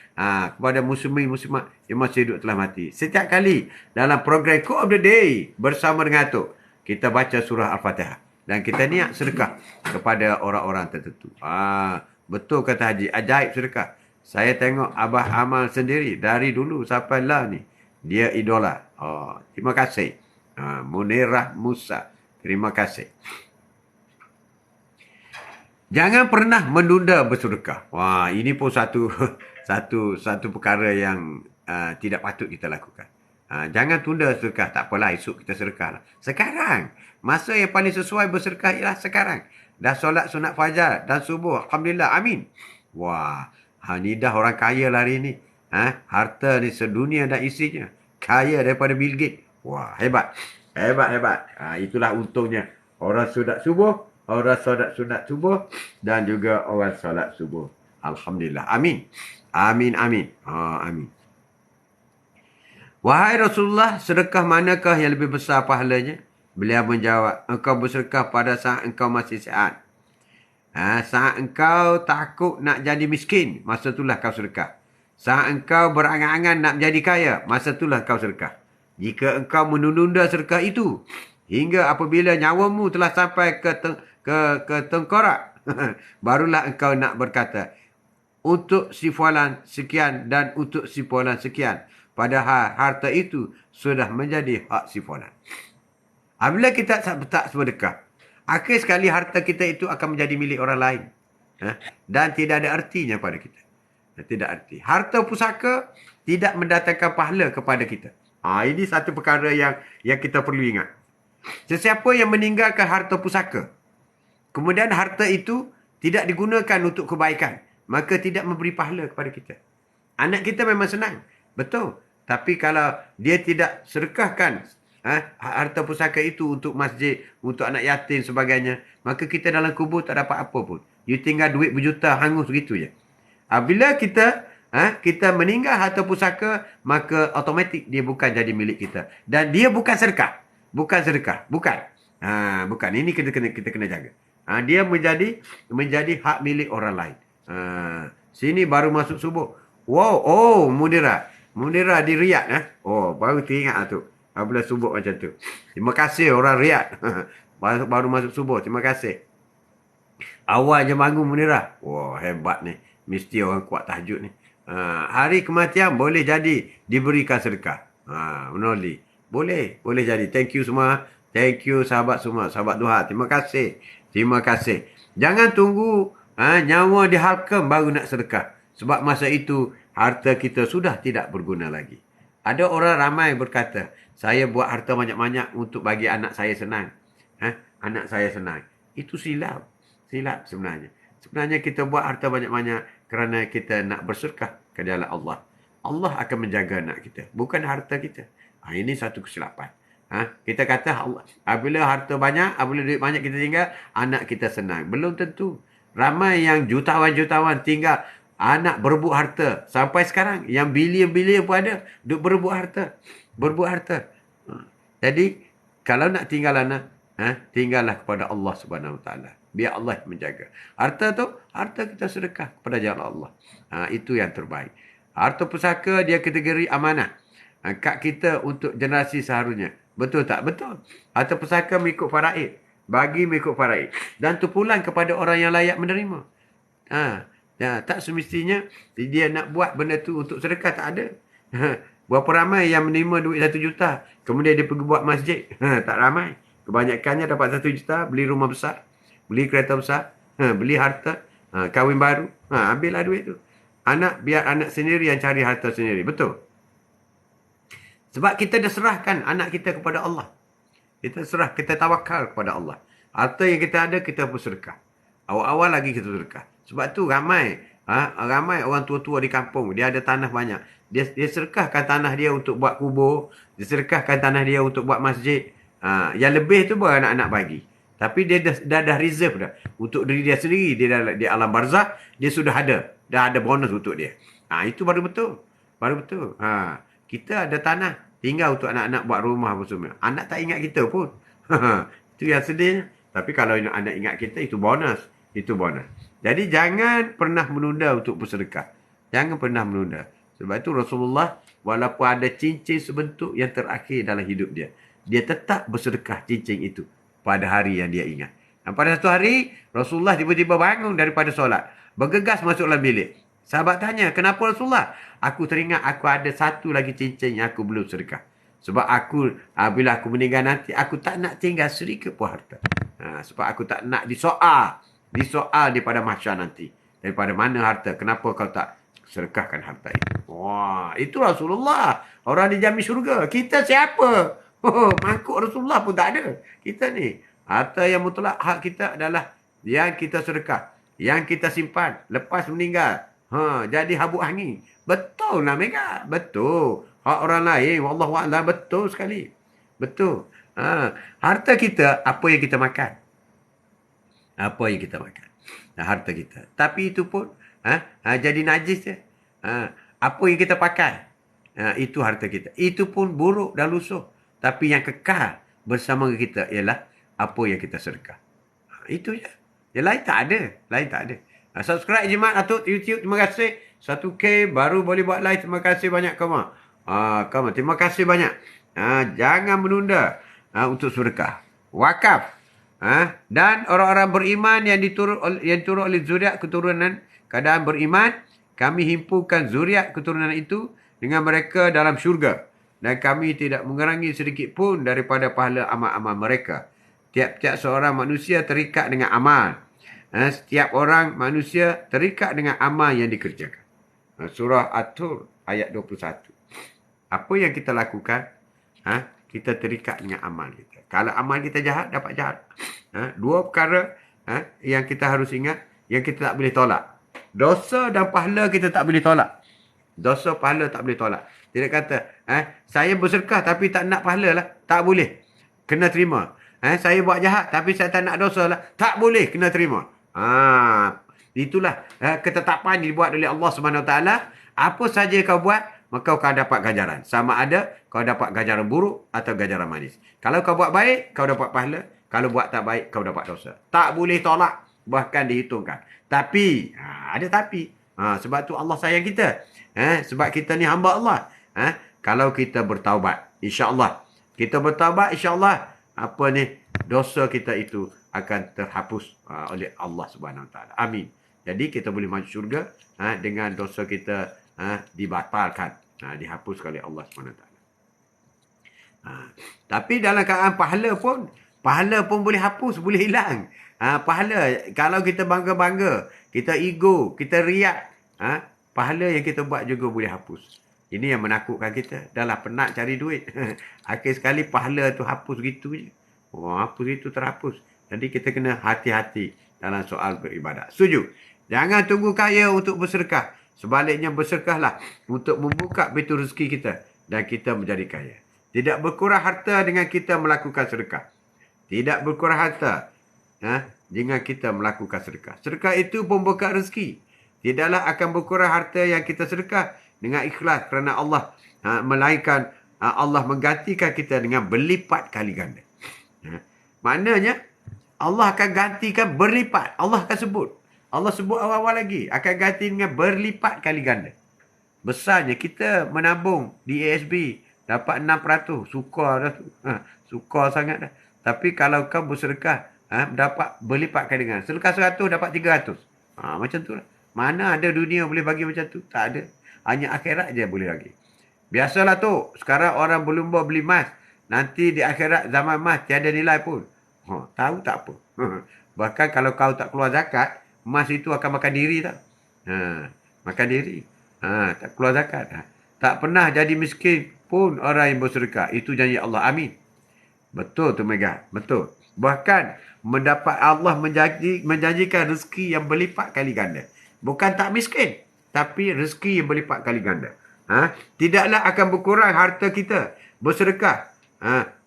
[SPEAKER 1] kepada muslimin-muslimat yang masih hidup telah mati. Setiap kali dalam program Quote of the Day bersama dengan Atuk, kita baca surah Al-Fatihah. Dan kita niat sedekah kepada orang-orang tertentu. Betul kata Haji, ajaib sedekah. Saya tengok Abah amal sendiri dari dulu sampai lah ni. Dia idola. Terima kasih. Munirah Musa. Terima kasih. Jangan pernah menunda bersedekah. Wah, ini pun satu perkara yang tidak patut kita lakukan. Jangan tunda sedekah. Tak apalah, esok kita sedekah lah. Sekarang. Masa yang paling sesuai bersedekah ialah sekarang. Dah solat sunat fajar dan subuh. Alhamdulillah. Amin. Wah, ni dah orang kaya lah hari ni. Harta ni sedunia dan isinya. Kaya daripada Bill Gates. Wah, hebat. Hebat. Itulah untungnya. Orang sunat subuh, orang solat sunat subuh, dan juga orang solat subuh. Alhamdulillah. Amin. Amin. Amin. Wahai Rasulullah, sedekah manakah yang lebih besar pahalanya? Beliau menjawab, engkau bersedekah pada saat engkau masih sihat. Saat engkau takut nak jadi miskin, masa itulah kau sedekah. Saat engkau berangan-angan nak jadi kaya, masa itulah kau sedekah. Jika engkau menunda sedekah itu, hingga apabila nyawamu telah sampai ke tengkorak, barulah engkau nak berkata, untuk si fulan sekian dan untuk si fulan sekian. Padahal harta itu sudah menjadi hak si fulan. Apabila kita tak sedekah, akhir sekali harta kita itu akan menjadi milik orang lain. Dan tidak ada artinya pada kita. Tidak arti. Harta pusaka tidak mendatangkan pahala kepada kita. Ini satu perkara yang kita perlu ingat. Sesiapa yang meninggalkan harta pusaka, kemudian harta itu tidak digunakan untuk kebaikan, maka tidak memberi pahala kepada kita. Anak kita memang senang. Betul. Tapi kalau dia tidak sedekahkan harta pusaka itu untuk masjid, untuk anak yatim sebagainya, maka kita dalam kubur tak dapat apa pun. You tinggal duit berjuta hangus begitu je. Bila kita meninggal harta pusaka, maka automatik dia bukan jadi milik kita. Dan dia bukan sedekah. Bukan. Bukan. Ini kita kena jaga. Dia menjadi hak milik orang lain. Sini baru masuk subuh. Wow, Munira di Riyadh. Baru teringat tu. Bila subuh macam tu. Terima kasih orang Riyadh. Baru masuk subuh. Terima kasih. Awal je bangun Munira. Wah, hebat ni. Mesti orang kuat tahajud ni. Hari kematian boleh jadi diberikan sedekah. Menoli. Boleh jadi. Thank you semua. Thank you sahabat semua. Sahabat duha. Terima kasih. Jangan tunggu nyawa dihalkam baru nak sedekah. Sebab masa itu harta kita sudah tidak berguna lagi. Ada orang ramai berkata, saya buat harta banyak-banyak untuk bagi anak saya senang. Anak saya senang. Itu silap. Silap sebenarnya. Sebenarnya kita buat harta banyak-banyak kerana kita nak bersedekah ke jalan Allah. Allah akan menjaga anak kita. Bukan harta kita. Ini satu kesilapan. Kita kata apabila harta banyak, apabila duit banyak kita tinggal, anak kita senang. Belum tentu. Ramai yang jutawan-jutawan tinggal anak berebut harta. Sampai sekarang, yang bilion-bilion pun ada. Duk berebut harta. Jadi, kalau nak tinggal anak, tinggallah kepada Allah Subhanahu Wa Taala. Biar Allah menjaga. Harta kita sedekah kepada jalan Allah. Itu yang terbaik. Harta pusaka dia kategori amanah. Kat kita untuk generasi seharusnya. Betul tak? Betul. Harta pusaka mengikut faraid. Bagi mengikut faraid. Dan terpulang kepada orang yang layak menerima. Ya, tak semestinya dia nak buat benda tu untuk sedekah, tak ada. Berapa ramai yang menerima duit 1 juta, kemudian dia pergi buat masjid? Tak ramai. Kebanyakannya dapat 1 juta, beli rumah besar, beli kereta besar, beli harta, kahwin baru. Ambillah duit tu. Biar anak sendiri yang cari harta sendiri. Betul. Sebab kita dah serahkan anak kita kepada Allah. Kita tawakal kepada Allah. Harta yang kita ada, kita bersedekah. Awal-awal lagi kita sedekah. Sebab tu ramai orang tua-tua di kampung, dia ada tanah banyak. Dia sedekahkan tanah dia untuk buat kubur, dia sedekahkan tanah dia untuk buat masjid. Yang lebih tu baru anak-anak bagi. Tapi dia dah reserve dah. Untuk diri dia sendiri, di alam barzah, dia sudah ada. Dah ada bonus untuk dia. Itu baru betul. Baru betul. Kita ada tanah, tinggal untuk anak-anak buat rumah apa semua. Anak tak ingat kita pun. Itu yang sedih. Tapi kalau anak ingat kita, itu bonus. Itu bonus. Jadi jangan pernah menunda untuk bersedekah. Jangan pernah menunda. Sebab itu Rasulullah, walaupun ada cincin sebentuk yang terakhir dalam hidup dia, dia tetap bersedekah cincin itu pada hari yang dia ingat. Dan pada satu hari, Rasulullah tiba-tiba bangun daripada solat. Bergegas masuk dalam bilik. Sahabat tanya, kenapa Rasulullah? Aku teringat aku ada satu lagi cincin yang aku belum sedekah. Sebab bila aku meninggal nanti, aku tak nak tinggal sedikit pun harta. Sebab aku tak nak disoal daripada mahsyar nanti. Daripada mana harta? Kenapa kau tak sedekahkan harta itu? Wah, itu Rasulullah. Orang dijamin syurga. Kita siapa? Mangkuk Rasulullah pun tak ada. Kita ni. Harta yang mutlak hak kita adalah yang kita sedekah. Yang kita simpan. Lepas meninggal. Jadi habuk angin. Betul lah Mega. Betul. Hak orang lain. Wallahualam. Betul sekali. Betul. Harta kita, apa yang kita makan. Apa yang kita makan. Harta kita. Tapi itu pun jadi najis je. Apa yang kita pakai. Itu harta kita. Itu pun buruk dan lusuh. Tapi yang kekal bersama kita ialah apa yang kita sedekah. Itu je. Yang lain tak ada. Subscribe Jimat Atuk YouTube. Terima kasih. 1K baru boleh buat live. Terima kasih banyak kamu. Terima kasih banyak. Jangan menunda untuk sedekah. Wakaf. Dan orang-orang beriman yang diturut oleh zuriat keturunan keadaan beriman, kami himpukan zuriat keturunan itu dengan mereka dalam syurga. Dan kami tidak mengurangi sedikit pun daripada pahala amal-amal mereka. Tiap-tiap seorang manusia terikat dengan amal. Setiap orang manusia terikat dengan amal yang dikerjakan. Surah At-Tur ayat 21. Apa yang kita lakukan, kita terikat dengan amal kita. Kalau amal kita jahat, dapat jahat. Dua perkara yang kita harus ingat, yang kita tak boleh tolak. Dosa dan pahala kita tak boleh tolak. Dosa, pahala tak boleh tolak. Tidak kata, saya bersedekah tapi tak nak pahala lah. Tak boleh. Kena terima. Saya buat jahat tapi saya tak nak dosa lah. Tak boleh. Kena terima. Itulah ketetapan dibuat oleh Allah SWT. Apa saja kau buat, maka kau dapat ganjaran. Sama ada kau dapat ganjaran buruk atau ganjaran manis. Kalau kau buat baik, kau dapat pahala. Kalau buat tak baik, kau dapat dosa. Tak boleh tolak. Bahkan dihitungkan. Tapi, ada tapi. Sebab tu Allah sayang kita. Sebab kita ni hamba Allah. Kalau kita bertaubat, insya-Allah. Kita bertaubat, insya-Allah. Dosa kita itu akan terhapus oleh Allah Subhanahu Wa Taala. Amin. Jadi kita boleh masuk syurga dengan dosa kita dibatalkan, dihapuskan oleh Allah Subhanahu Wa Taala. Tapi dalam keadaan pahala pun boleh hapus, boleh hilang. Pahala, kalau kita bangga-bangga, kita ego, kita riak, pahala yang kita buat juga boleh hapus. Ini yang menakutkan kita. Dah lah penat cari duit. Akhir sekali pahala tu hapus gitu je. Hapus itu terhapus. Jadi kita kena hati-hati dalam soal beribadat. Setuju? Jangan tunggu kaya untuk bersedekah. Sebaliknya bersedekahlah untuk membuka pintu rezeki kita. Dan kita menjadi kaya. Tidak berkurang harta dengan kita melakukan sedekah. Tidak berkurang harta dengan kita melakukan sedekah. Sedekah itu pembuka rezeki. Tidaklah akan berkurang harta yang kita sedekah dengan ikhlas kerana Allah, melainkan Allah menggantikan kita dengan berlipat kali ganda. Maknanya Allah akan gantikan berlipat. Allah akan sebut. Allah sebut awal-awal lagi. Akan ganti dengan berlipat kali ganda. Besarnya kita menabung di ASB. Dapat 6%. Sukar dah tu. Sukar sangat dah. Tapi kalau kau bersedekah, dapat berlipat kali ganda. Sedekah 100 dapat 300. Macam tu lah. Mana ada dunia boleh bagi macam tu? Tak ada. Hanya akhirat je boleh bagi. Biasalah tu. Sekarang orang berlumba beli emas. Nanti di akhirat zaman emas tiada nilai pun. Tahu tak apa. Bahkan kalau kau tak keluar zakat, emas itu akan makan diri tak? Makan diri. Tak keluar zakat. Tak pernah jadi miskin pun orang yang bersedekah. Itu janji Allah. Amin. Betul tu Mega. Betul. Bahkan mendapat Allah menjanjikan rezeki yang berlipat kali ganda. Bukan tak miskin. Tapi rezeki yang berlipat kali ganda. Tidaklah akan berkurang harta kita bersedekah.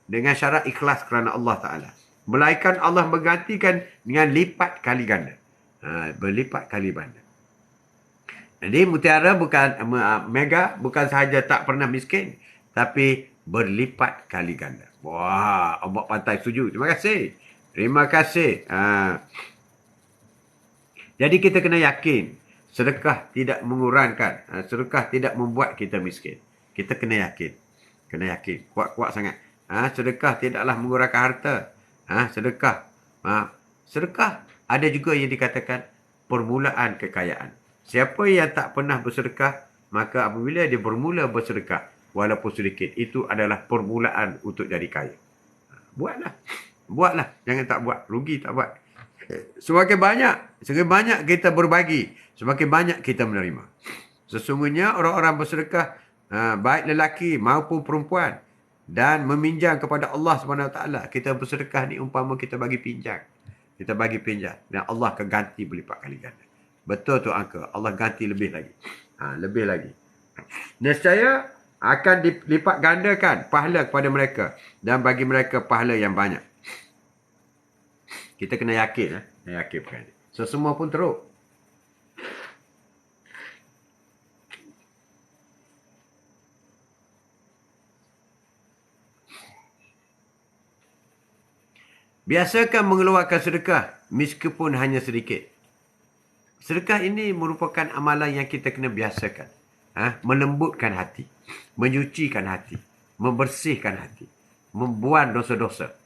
[SPEAKER 1] Dengan syarat ikhlas kerana Allah Ta'ala. Melainkan Allah menggantikan dengan lipat kali ganda. Berlipat kali ganda. Jadi Mutiara bukan Mega bukan sahaja tak pernah miskin, tapi berlipat kali ganda. Wah, Abang Pantai setuju. Terima kasih. Terima kasih. Jadi kita kena yakin sedekah tidak mengurangkan, sedekah tidak membuat kita miskin. Kita kena yakin. Kena yakin. Kuat-kuat sangat. Sedekah tidaklah mengurangkan harta. Sedekah. Sedekah ada juga yang dikatakan permulaan kekayaan. Siapa yang tak pernah bersedekah, maka apabila dia bermula bersedekah, walaupun sedikit, itu adalah permulaan untuk jadi kaya. Buatlah. Buatlah. Jangan tak buat. Rugi tak buat. Semakin banyak kita berbagi, semakin banyak kita menerima. Sesungguhnya orang-orang bersedekah, baik lelaki maupun perempuan, dan meminjam kepada Allah SWT. Kita bersedekah ni umpama kita bagi pinjam. Kita bagi pinjam. Dan Allah akan ganti berlipat kali ganda. Betul tu angka. Allah ganti lebih lagi. Lebih lagi. Nescaya akan dilipat gandakan pahala kepada mereka. Dan bagi mereka pahala yang banyak. Kita kena yakin. Yakin perkara ni. So, semua pun teruk. Biasakan mengeluarkan sedekah meskipun hanya sedikit. Sedekah ini merupakan amalan yang kita kena biasakan. Melembutkan hati. Menyucikan hati. Membersihkan hati. Membuang dosa-dosa.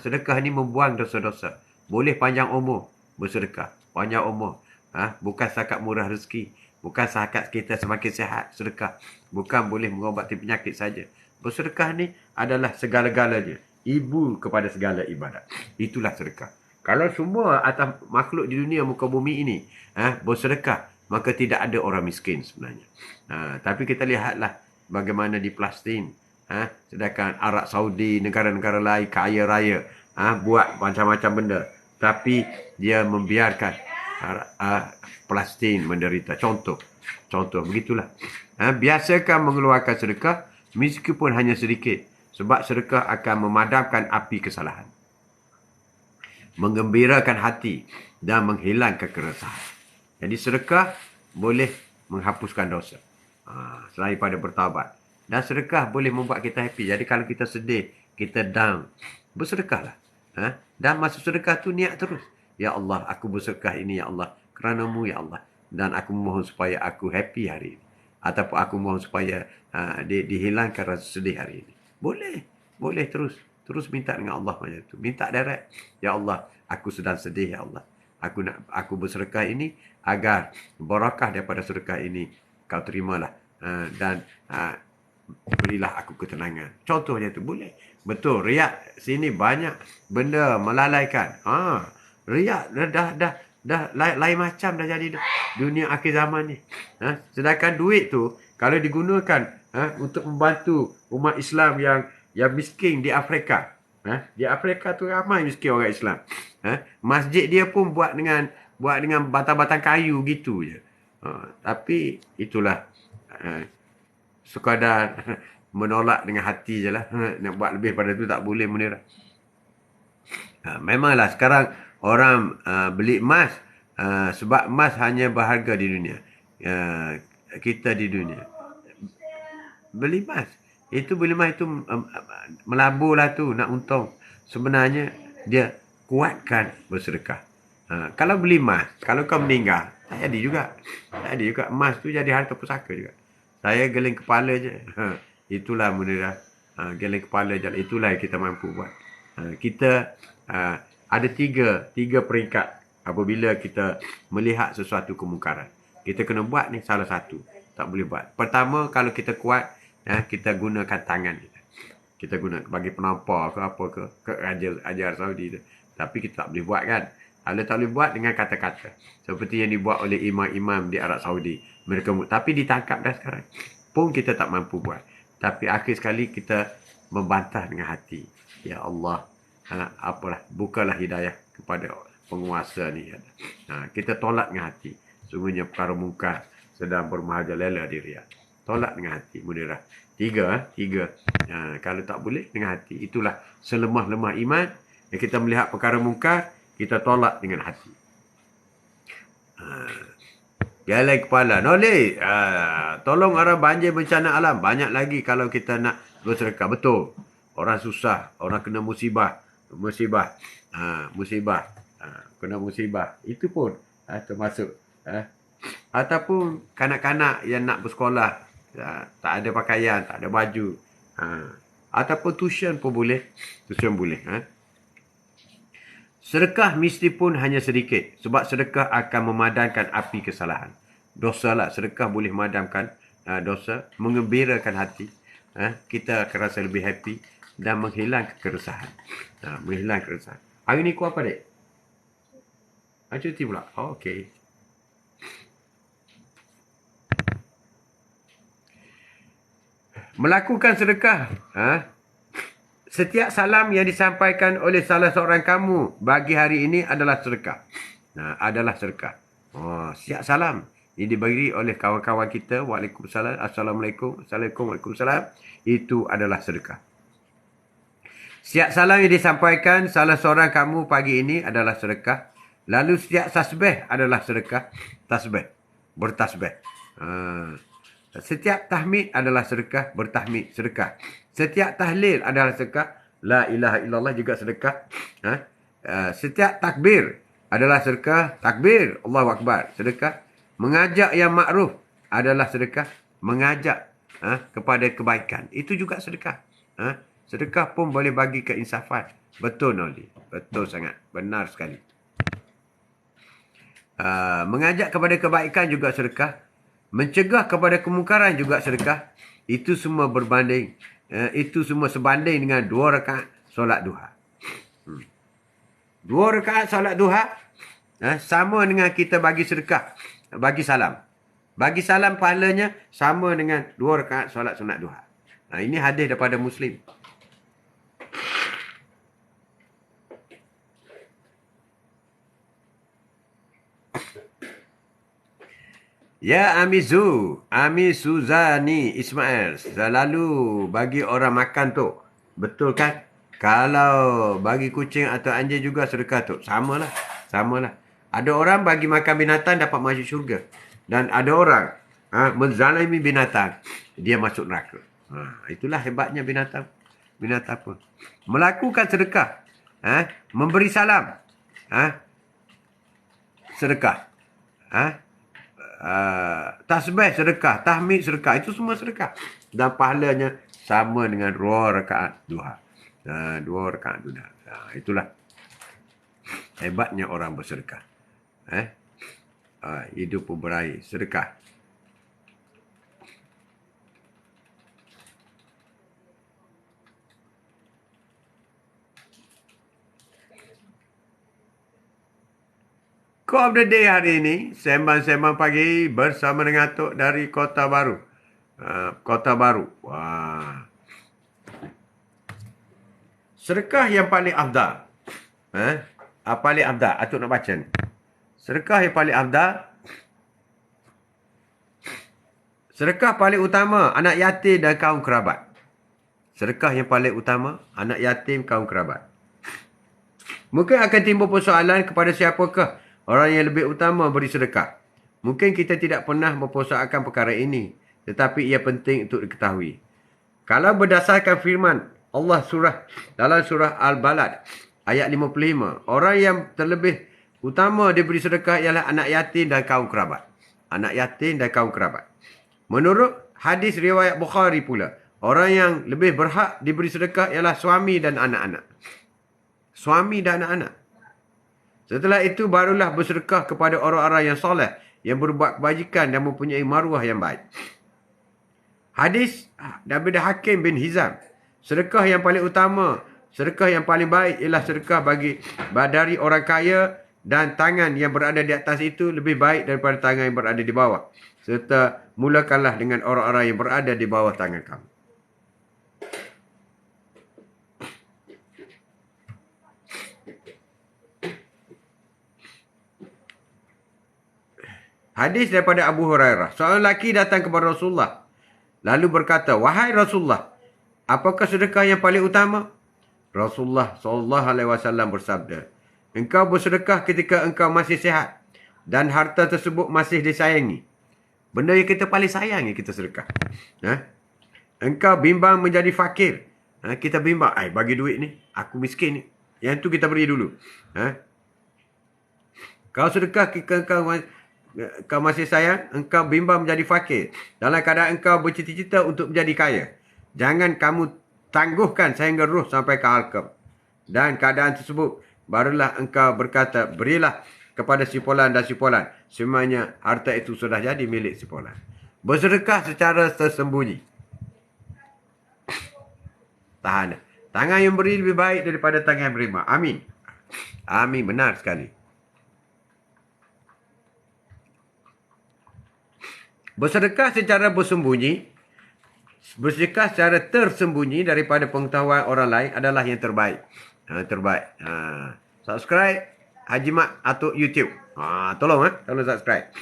[SPEAKER 1] Sedekah ini membuang dosa-dosa. Boleh panjang umur bersedekah. Panjang umur. Bukan setakat murah rezeki. Bukan setakat kita semakin sihat sedekah. Bukan boleh mengobati penyakit saja. Bersedekah ni adalah segala-galanya. Ibu kepada segala ibadat. Itulah sedekah. Kalau semua atas makhluk di dunia muka bumi ini bersedekah, maka tidak ada orang miskin sebenarnya. Tapi kita lihatlah bagaimana di Palestin. Sedangkan Arab Saudi, negara-negara lain kaya raya, buat macam-macam benda. Tapi dia membiarkan Palestin menderita. Contoh begitulah. Biasakan mengeluarkan sedekah meskipun hanya sedikit. Sebab sedekah akan memadamkan api kesalahan. Menggembirakan hati dan menghilangkan keresahan. Jadi sedekah boleh menghapuskan dosa. Selain pada bertaubat. Dan sedekah boleh membuat kita happy. Jadi kalau kita sedih, kita down, bersedekahlah. Dan masa sedekah tu niat terus. Ya Allah, aku bersedekah ini ya Allah. Kerana-Mu ya Allah. Dan aku mohon supaya aku happy hari ini. Ataupun aku mohon supaya dihilangkan rasa sedih hari ini. Boleh terus minta dengan Allah macam tu. Minta direct. Ya Allah, aku sedang sedih ya Allah. Aku bersedekah ini agar barakah daripada sedekah ini kau terimalah. Dan berilah aku ketenangan. Contohnya tu boleh. Betul, riak sini banyak benda melalaikan. Riak dah lain macam dah jadi dunia akhir zaman ni. Sedangkan duit tu kalau digunakan untuk membantu umat Islam yang miskin di Afrika. Di Afrika tu ramai miskin orang Islam. Masjid dia pun buat dengan batang-batang kayu gitu je. Tapi itulah sekadar menolak dengan hati je lah. Nak buat lebih pada tu tak boleh menira. Memanglah sekarang orang beli emas sebab emas hanya berharga di dunia. Kita di dunia beli emas. Beli emas itu melabur lah tu nak untung. Sebenarnya dia kuatkan bersedekah. Kalau beli emas, kalau kau meninggal, tak jadi juga. Tak jadi juga. Emas tu jadi harta pusaka juga. Saya geling kepala je. Itulah benda geling kepala je. Itulah yang kita mampu buat. Kita ada tiga peringkat apabila kita melihat sesuatu kemungkaran. Kita kena buat ni salah satu. Tak boleh buat. Pertama, kalau kita kuat, kita gunakan tangan kita. Kita guna bagi penampar ke apa ke ajar Saudi tu. Tapi kita tak boleh buat kan. Kalau tak boleh buat dengan kata-kata. Seperti yang dibuat oleh imam-imam di Arab Saudi. Tapi ditangkap dah sekarang. Pun kita tak mampu buat. Tapi akhir sekali kita membantah dengan hati. Ya Allah, apalah, bukalah hidayah kepada penguasa ni. Kita tolak dengan hati. Sungguhnya perkara mungkar sedang bermerajalela di Riyadh. Tolak dengan hati, Munirah. Tiga. Kalau tak boleh, dengan hati. Itulah selemah-lemah iman. Yang kita melihat perkara mungkar, kita tolak dengan hati. Gelai kepala. Noleh. Tolong orang banjir bencana alam. Banyak lagi kalau kita nak bersedekah. Betul. Orang susah. Orang kena musibah. Kena musibah. Itu pun termasuk. Ataupun kanak-kanak yang nak bersekolah. Tak ada pakaian. Tak ada baju. Ataupun tuition pun boleh. Tuition boleh. Sedekah mesti pun hanya sedikit. Sebab sedekah akan memadamkan api kesalahan. Dosa lah. Sedekah boleh memadamkan dosa. Mengembirakan hati. Kita akan rasa lebih happy. Dan menghilangkan keresahan. Menghilangkan keresahan. Hari ni kau apa, dek? Cuti pula. Oh, okey. Melakukan sedekah. Setiap salam yang disampaikan oleh salah seorang kamu bagi hari ini adalah sedekah. Adalah sedekah. Setiap salam yang diberi oleh kawan-kawan kita. Waalaikumsalam. Assalamualaikum. Assalamualaikum. Waalaikumsalam. Itu adalah sedekah. Setiap salam yang disampaikan salah seorang kamu pagi ini adalah sedekah. Lalu setiap tasbih adalah sedekah. Tasbih. Bertasbih. Setiap tahmid adalah sedekah. Bertahmid. Sedekah. Setiap tahlil adalah sedekah. La ilaha illallah juga sedekah. Setiap takbir adalah sedekah. Takbir. Allahu Akbar. Sedekah. Mengajak yang makruf adalah sedekah. Mengajak kepada kebaikan. Itu juga sedekah. Sedekah pun boleh bagi keinsafan. Betul, Noli. Betul sangat. Benar sekali. Mengajak kepada kebaikan juga sedekah. Mencegah kepada kemungkaran juga sedekah. Itu semua berbanding. Itu semua sebanding dengan 2 rakaat solat duha. 2 rakaat solat duha sama dengan kita bagi sedekah. Bagi salam. Bagi salam pahalanya sama dengan 2 rakaat solat sunat duha. Ini hadis daripada Muslim. Ya Ami Suzani Ismail. Selalu bagi orang makan tu. Betul kan? Kalau bagi kucing atau anjing juga sedekah tu. Samalah. Ada orang bagi makan binatang dapat masuk syurga. Dan ada orang menzalimi binatang. Dia masuk neraka. Itulah hebatnya binatang. Binatang pun. Melakukan sedekah. Memberi salam. Sedekah. Tasbih sedekah, tahmid sedekah, itu semua sedekah. Dan pahalanya sama dengan 2 rakaat duha. 2 rakaat duha. Itulah hebatnya orang bersedekah. Hidup pun berair, sedekah. Quote of the day hari ini, sembang-sembang pagi bersama dengan Atuk dari Kota Baru. Kota Baru. Wah. Sedekah yang paling afdal. Paling afdal. Atuk nak baca ni. Sedekah yang paling afdal. Sedekah paling utama, anak yatim dan kaum kerabat. Sedekah yang paling utama, anak yatim, kaum kerabat. Mungkin akan timbul persoalan kepada siapakah orang yang lebih utama beri sedekah. Mungkin kita tidak pernah mempersoalkan perkara ini. Tetapi ia penting untuk diketahui. Kalau berdasarkan firman Allah dalam surah Al-Balad ayat 55. Orang yang terlebih utama diberi sedekah ialah anak yatim dan kaum kerabat. Anak yatim dan kaum kerabat. Menurut hadis riwayat Bukhari pula. Orang yang lebih berhak diberi sedekah ialah suami dan anak-anak. Suami dan anak-anak. Setelah itu barulah bersedekah kepada orang-orang yang soleh yang berbuat kebajikan dan mempunyai maruah yang baik. Hadis daripada Hakim bin Hizam. Sedekah yang paling utama, sedekah yang paling baik ialah sedekah dari orang kaya, dan tangan yang berada di atas itu lebih baik daripada tangan yang berada di bawah. Serta mulakanlah dengan orang-orang yang berada di bawah tangan kamu. Hadis daripada Abu Hurairah. Seorang lelaki datang kepada Rasulullah lalu berkata, "Wahai Rasulullah, apakah sedekah yang paling utama?" Rasulullah SAW bersabda, "Engkau bersedekah ketika engkau masih sihat dan harta tersebut masih disayangi." Benda yang kita paling sayang yang kita sedekah. Engkau bimbang menjadi fakir. Kita bimbang, bagi duit ni, aku miskin ni. Yang tu kita beri dulu. Kau sedekah ketika kau masih sayang, engkau bimbang menjadi fakir. Dalam keadaan engkau bercita-cita untuk menjadi kaya. Jangan kamu tangguhkan sehingga roh sampai ke halqam. Dan keadaan tersebut, barulah engkau berkata, berilah kepada si fulan dan si fulan. Semuanya harta itu sudah jadi milik si fulan. Bersedekah secara tersembunyi. Tahan. Tangan yang beri lebih baik daripada tangan yang beriman. Amin. Amin, benar sekali. Bersedekah secara bersembunyi, bersedekah secara tersembunyi daripada pengetahuan orang lain adalah yang terbaik. Terbaik. Subscribe Haji Mat atau YouTube. Tolong subscribe.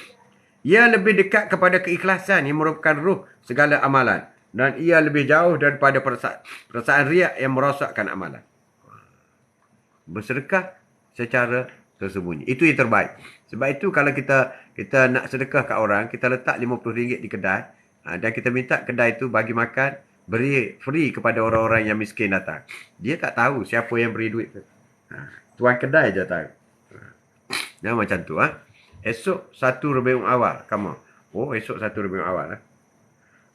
[SPEAKER 1] Ia lebih dekat kepada keikhlasan yang merupakan ruh segala amalan. Dan ia lebih jauh daripada perasaan riak yang merosakkan amalan. Bersedekah secara tersembunyi. Itu yang terbaik. Sebab itu kalau kita nak sedekah kat orang, kita letak RM50 di kedai, dan kita minta kedai itu bagi makan, beri free kepada orang-orang yang miskin datang. Dia tak tahu siapa yang beri duit tu. Tuan kedai je tahu. Macam tu. Esok 1 Rabiul Awal kamu. Esok 1 Rabiul Awal.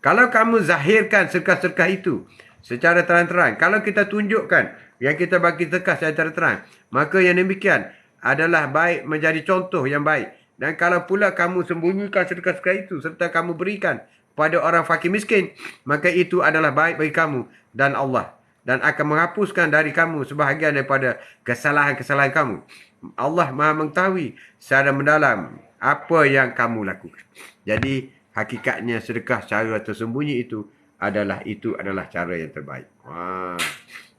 [SPEAKER 1] Kalau kamu zahirkan sedekah-sedekah itu secara terang-terang, kalau kita tunjukkan yang kita bagi sedekah secara terang-terang, maka yang demikian adalah baik menjadi contoh yang baik. Dan kalau pula kamu sembunyikan sedekah-sedekah itu serta kamu berikan pada orang fakir miskin, maka itu adalah baik bagi kamu dan Allah, dan akan menghapuskan dari kamu sebahagian daripada kesalahan-kesalahan kamu. Allah Maha mengetahui secara mendalam apa yang kamu lakukan. Jadi hakikatnya sedekah secara tersembunyi itu adalah cara yang terbaik.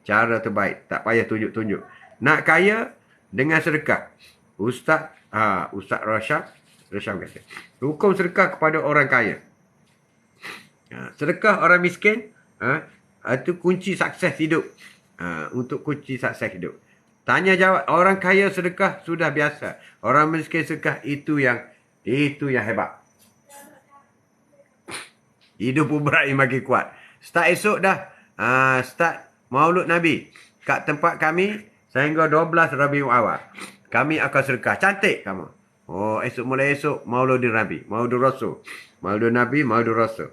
[SPEAKER 1] Cara terbaik, tak payah tunjuk-tunjuk. Nak kaya dengan sedekah. Ustaz Rasham kata, hukum sedekah kepada orang kaya. Sedekah orang miskin, itu kunci sukses hidup. Untuk kunci sukses hidup. Tanya jawab, orang kaya sedekah sudah biasa. Orang miskin sedekah itu yang hebat. Hidup Ibrahim makin kuat. Start esok dah. Start Maulud Nabi. Kat tempat kami, sehingga 12 Rabiul Awal. Kami akan sedekah. Cantik kamu. Mulai esok, Maulud Nabi. Maulud Rasul. Maulud Nabi, Maulud Rasul.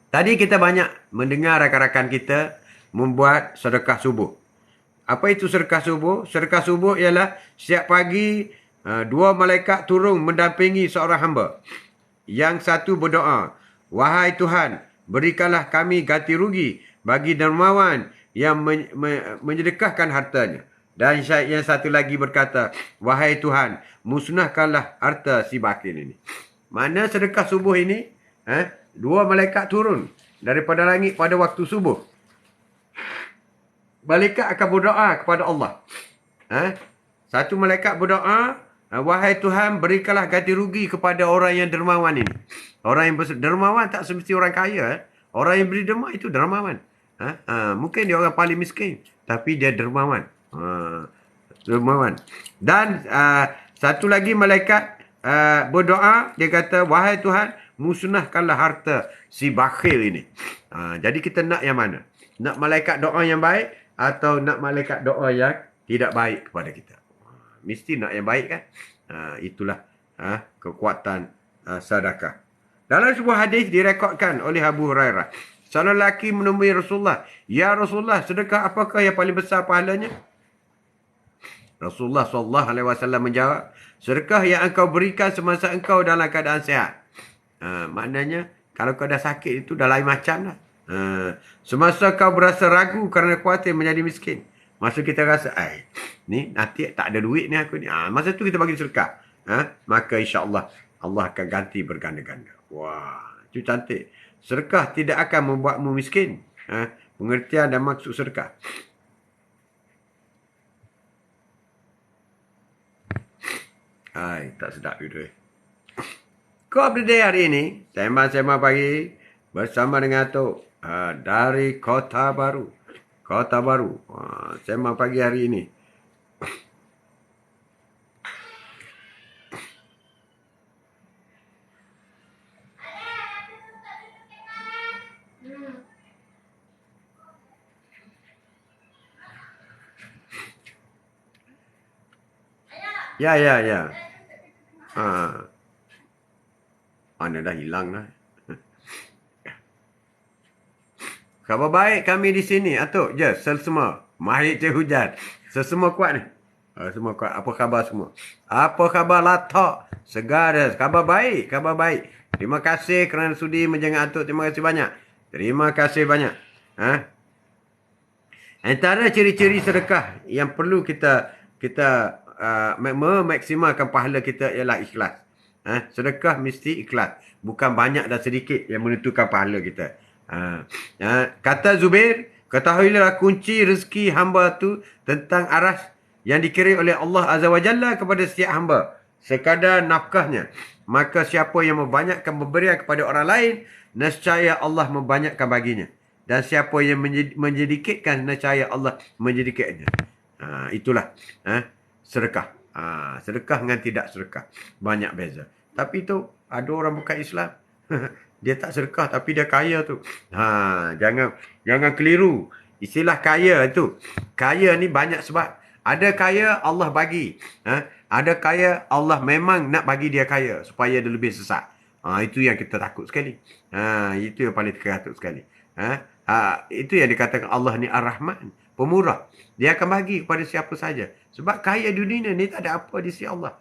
[SPEAKER 1] Tadi kita banyak mendengar rakan-rakan kita membuat sedekah subuh. Apa itu sedekah subuh? Sedekah subuh ialah setiap pagi, 2 malaikat turun mendampingi seorang hamba. Yang satu berdoa, "Wahai Tuhan, berikanlah kami ganti rugi bagi dermawan yang menyedekahkan hartanya." Dan yang satu lagi berkata, "Wahai Tuhan, musnahkanlah harta si bakir ini." Mana sedekah subuh ini? 2 malaikat turun daripada langit pada waktu subuh. Malaikat akan berdoa kepada Allah. Satu malaikat berdoa, "Wahai Tuhan, berikanlah ganti rugi kepada orang yang dermawan ini." Orang yang dermawan tak semesti orang kaya. Orang yang beri derma itu dermawan. Mungkin dia orang paling miskin, tapi dia dermawan. Dermawan. Dan satu lagi malaikat berdoa, dia kata, "Wahai Tuhan, musnahkanlah harta si bakhil ini." Jadi kita nak yang mana? Nak malaikat doa yang baik atau nak malaikat doa yang tidak baik kepada kita? Mesti nak yang baik kan? Itulah kekuatan sedekah. Dalam sebuah hadis direkodkan oleh Abu Hurairah, seorang lelaki menemui Rasulullah, "Ya Rasulullah, sedekah apakah yang paling besar pahalanya?" Rasulullah SAW menjawab, Sedekah yang engkau berikan semasa engkau dalam keadaan sihat. Maknanya, kalau kau dah sakit itu dah lain macam lah. Semasa kau berasa ragu kerana khawatir menjadi miskin. Masa kita rasa, ni nanti tak ada duit ni aku ni. Masa tu kita bagi sedekah. Maka insya-Allah Allah akan ganti berganda-ganda. Wah, itu cantik. Sedekah tidak akan membuatmu miskin. Pengertian dan maksud sedekah. Tak sedap itu. Kau update hari ini, sembang-sembang pagi bersama dengan Atuk dari Kota Baru. Kota Baru. Sembang pagi hari ini. Ya. Mana dah hilang lah. Khabar baik kami di sini, Atuk. Semua. Mahir cik hujan. Semua kuat ni. Semua kuat. Apa khabar semua? Apa khabar Latok? Segar. Khabar baik. Terima kasih kerana sudi menjenguk Atuk. Terima kasih banyak. Terima kasih banyak. Antara ciri-ciri sedekah yang perlu kita memaksimalkan pahala kita ialah ikhlas. Sedekah mesti ikhlas. Bukan banyak dan sedikit yang menentukan pahala kita. Kata Zubair, ketahuilah kunci rezeki hamba tu tentang aras yang dikirim oleh Allah Azza wa Jalla kepada setiap hamba. Sekadar nafkahnya. Maka siapa yang membanyakkan memberikan kepada orang lain, nescaya Allah membanyakkan baginya. Dan siapa yang menjedikitkan, nescaya Allah menjedikitnya. Itulah sedekah. Sedekah dengan tidak sedekah. Banyak beza. Tapi tu ada orang bukan Islam. Dia tak sedekah tapi dia kaya tu. Jangan keliru. Istilah kaya itu. Kaya ni banyak sebab. Ada kaya Allah bagi. Ada kaya Allah memang nak bagi dia kaya supaya dia lebih sesat. Itu yang kita takut sekali. Itu yang paling kita takut sekali. Itu yang dikatakan Allah ni Ar-Rahman. Pemurah. Dia akan bagi kepada siapa saja. Sebab kaya di dunia ni tak ada apa di sisi Allah.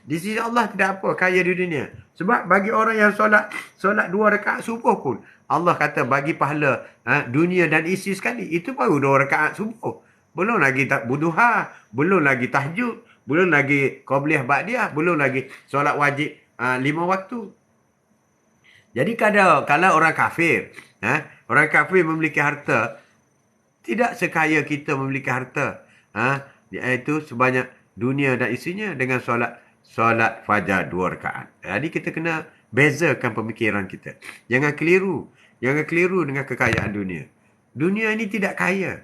[SPEAKER 1] Di sisi Allah tidak apa kaya di dunia. Sebab bagi orang yang solat 2 rakaat subuh pun, Allah kata bagi pahala dunia dan isi sekali. Itu baru 2 rakaat subuh. Belum lagi duha, belum lagi tahajud, belum lagi qabliyah ba'diyah, belum lagi solat wajib 5 waktu. Jadi kalau orang kafir, memiliki harta, tidak sekaya kita memiliki harta. Iaitu sebanyak dunia dan isinya dengan solat fajar 2 rakaat. Jadi kita kena bezakan pemikiran kita. Jangan keliru dengan kekayaan dunia. Dunia ini tidak kaya.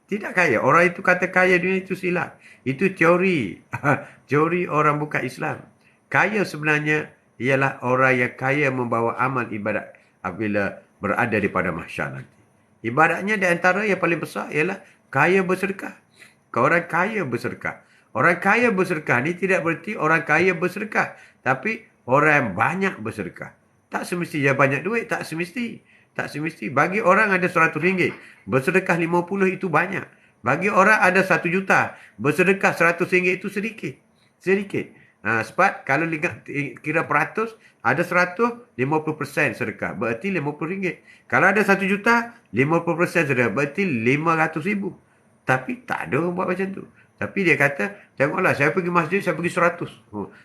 [SPEAKER 1] Tidak kaya. Orang itu kata kaya dunia itu silap. Itu teori. Teori orang bukan Islam. Kaya sebenarnya ialah orang yang kaya membawa amal ibadat apabila berada di pada mahsyar nanti. Ibadatnya di antara yang paling besar ialah kaya bersedekah. Orang kaya bersedekah. Orang kaya bersedekah ni tidak berarti orang kaya bersedekah. Tapi orang yang banyak bersedekah. Tak semesti dia banyak duit. Tak semesti. Bagi orang ada RM100. Bersedekah RM50 itu banyak. Bagi orang ada RM1 juta. Bersedekah RM100 itu sedikit. Sebab kalau kira peratus, ada 100, 50% sedekah. Berarti RM50. Kalau ada RM1 juta, 50% sedekah. Berarti RM500,000. Tapi tak ada orang buat macam tu. Tapi dia kata, tengoklah saya pergi masjid, saya pergi 100.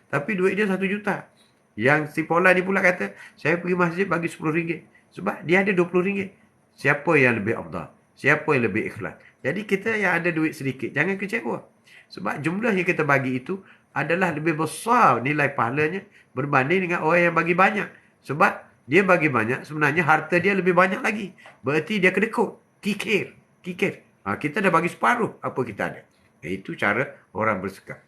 [SPEAKER 1] Tapi duit dia RM1 juta. Yang si Pola ni pula kata, saya pergi masjid bagi RM10. Sebab dia ada RM20. Siapa yang lebih afdal? Siapa yang lebih ikhlas? Jadi kita yang ada duit sedikit, jangan kecewa. Sebab jumlah yang kita bagi itu adalah lebih besar nilai pahalanya berbanding dengan orang yang bagi banyak. Sebab dia bagi banyak, sebenarnya harta dia lebih banyak lagi. Berarti dia kedekut. Kikir. Kita dah bagi separuh apa kita ada. Itu cara orang bersedekah.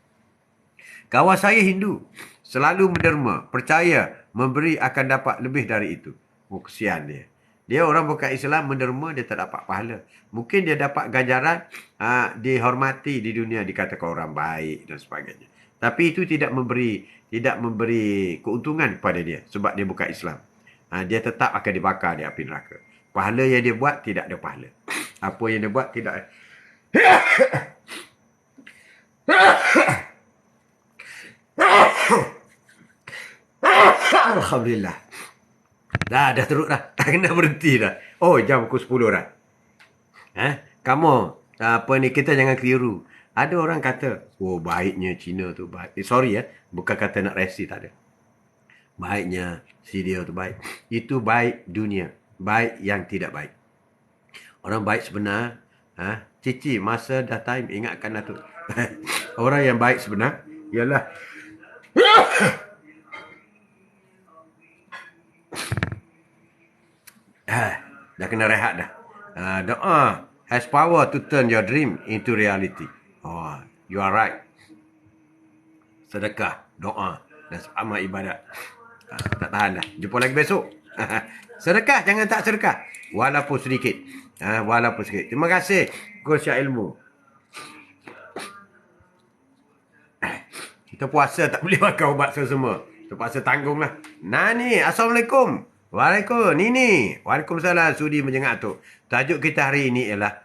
[SPEAKER 1] Kawan saya Hindu selalu menderma, percaya memberi akan dapat lebih dari itu. Kesian dia. Dia orang bukan Islam, menderma, dia tak dapat pahala. Mungkin dia dapat ganjaran, dihormati di dunia, dikatakan orang baik dan sebagainya. Tapi itu tidak memberi keuntungan kepada dia sebab dia bukan Islam. Dia tetap akan dibakar di api neraka. Pahala yang dia buat tidak ada pahala. Apa yang dia buat tidak ada. Alhamdulillah. Dah teruk dah. Tak kena berhenti dah. Oh, jam pukul 10 dah. Kamu, apa ni, kita jangan keliru. Ada orang kata, oh baiknya Cina tu baik. Sorry bukan kata nak resi, tak ada. Baiknya si dia tu baik. Itu baik dunia. Baik yang tidak baik. Orang baik sebenar, Cici, masa dah time, ingatkan Datuk. Orang yang baik sebenar, ialah dah kena rehat dah. Doa has power to turn your dream into reality. Oh, you are right. Sedekah, doa dan amal ibadat. Tak tahan dah. Jumpa lagi besok. Sedekah, jangan tak sedekah. Walaupun sedikit. Walaupun sedikit. Terima kasih, Gus Syah Ilmu. Kita puasa tak boleh makan ubat semua. Terpaksa tanggung lah. Nani, Assalamualaikum. Waalaikumsalam. Nini. Waalaikumsalam. Sudi menjengak tu. Tajuk kita hari ini ialah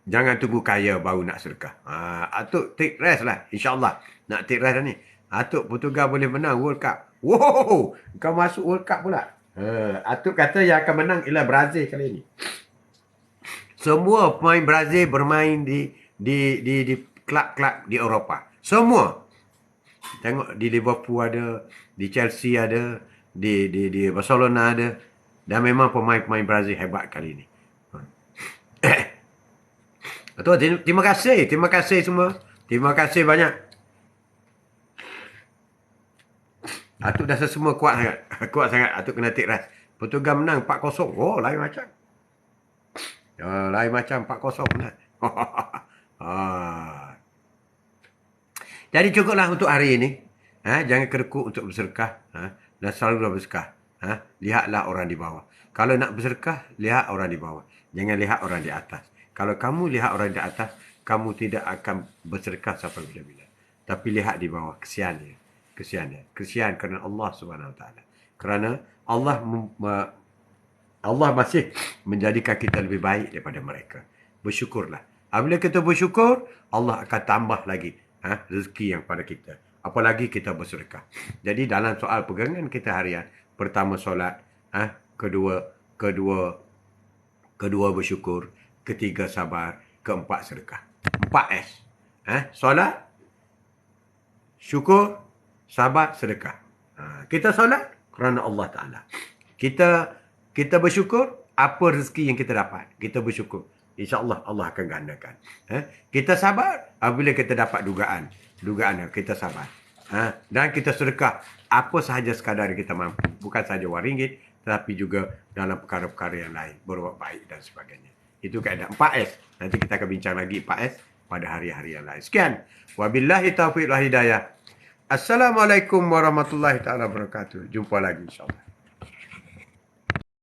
[SPEAKER 1] jangan tunggu kaya baru nak sedekah. Atuk take rest lah. InsyaAllah. Nak take rest dah ni. Atuk Portugal boleh menang World Cup. Wow. Kau masuk World Cup pula. Atuk kata yang akan menang ialah Brazil kali ini. Semua pemain Brazil bermain di klub-klub di Eropah. Semua. Tengok di Liverpool ada, di Chelsea ada, di Barcelona ada. Dan memang pemain-pemain Brazil hebat kali ini. Terima kasih. Terima kasih semua. Terima kasih banyak. Atuk dah semua kuat sangat. Kuat sangat. Atuk kena take rest. Portugal menang 4-0. Oh, lain macam. Lain macam 4-0 menang. Jadi cukuplah untuk hari ini. Jangan kedekut untuk bersedekah. Dan selalu bersedekah. Lihatlah orang di bawah. Kalau nak bersedekah, lihat orang di bawah. Jangan lihat orang di atas. Kalau kamu lihat orang di atas, kamu tidak akan bersedekah sampai bila-bila. Tapi lihat di bawah, kesian dia. Kesian kerana Allah SWT. Kerana Allah masih menjadikan kita lebih baik daripada mereka. Bersyukurlah. Apabila kita bersyukur, Allah akan tambah lagi rezeki yang pada kita. Apalagi kita bersedekah. Jadi dalam soal pegangan kita harian, pertama solat, kedua bersyukur, ketiga sabar, keempat sedekah. 4S. Solat, syukur, sabar, sedekah. Kita solat kerana Allah Ta'ala. Kita bersyukur apa rezeki yang kita dapat. Kita bersyukur. InsyaAllah Allah akan gandakan. Kita sabar apabila kita dapat dugaan kita sabar. Dan kita sedekah apa sahaja sekadar kita mampu. Bukan sahaja wang ringgit, tetapi juga dalam perkara-perkara yang lain. Berbuat baik dan sebagainya. Itu kaedah 4S. Nanti kita akan bincang lagi 4S pada hari-hari yang lain. Sekian. Wabillahi taufiq wal hidayah. Assalamualaikum warahmatullahi taala wabarakatuh. Jumpa lagi insyaAllah.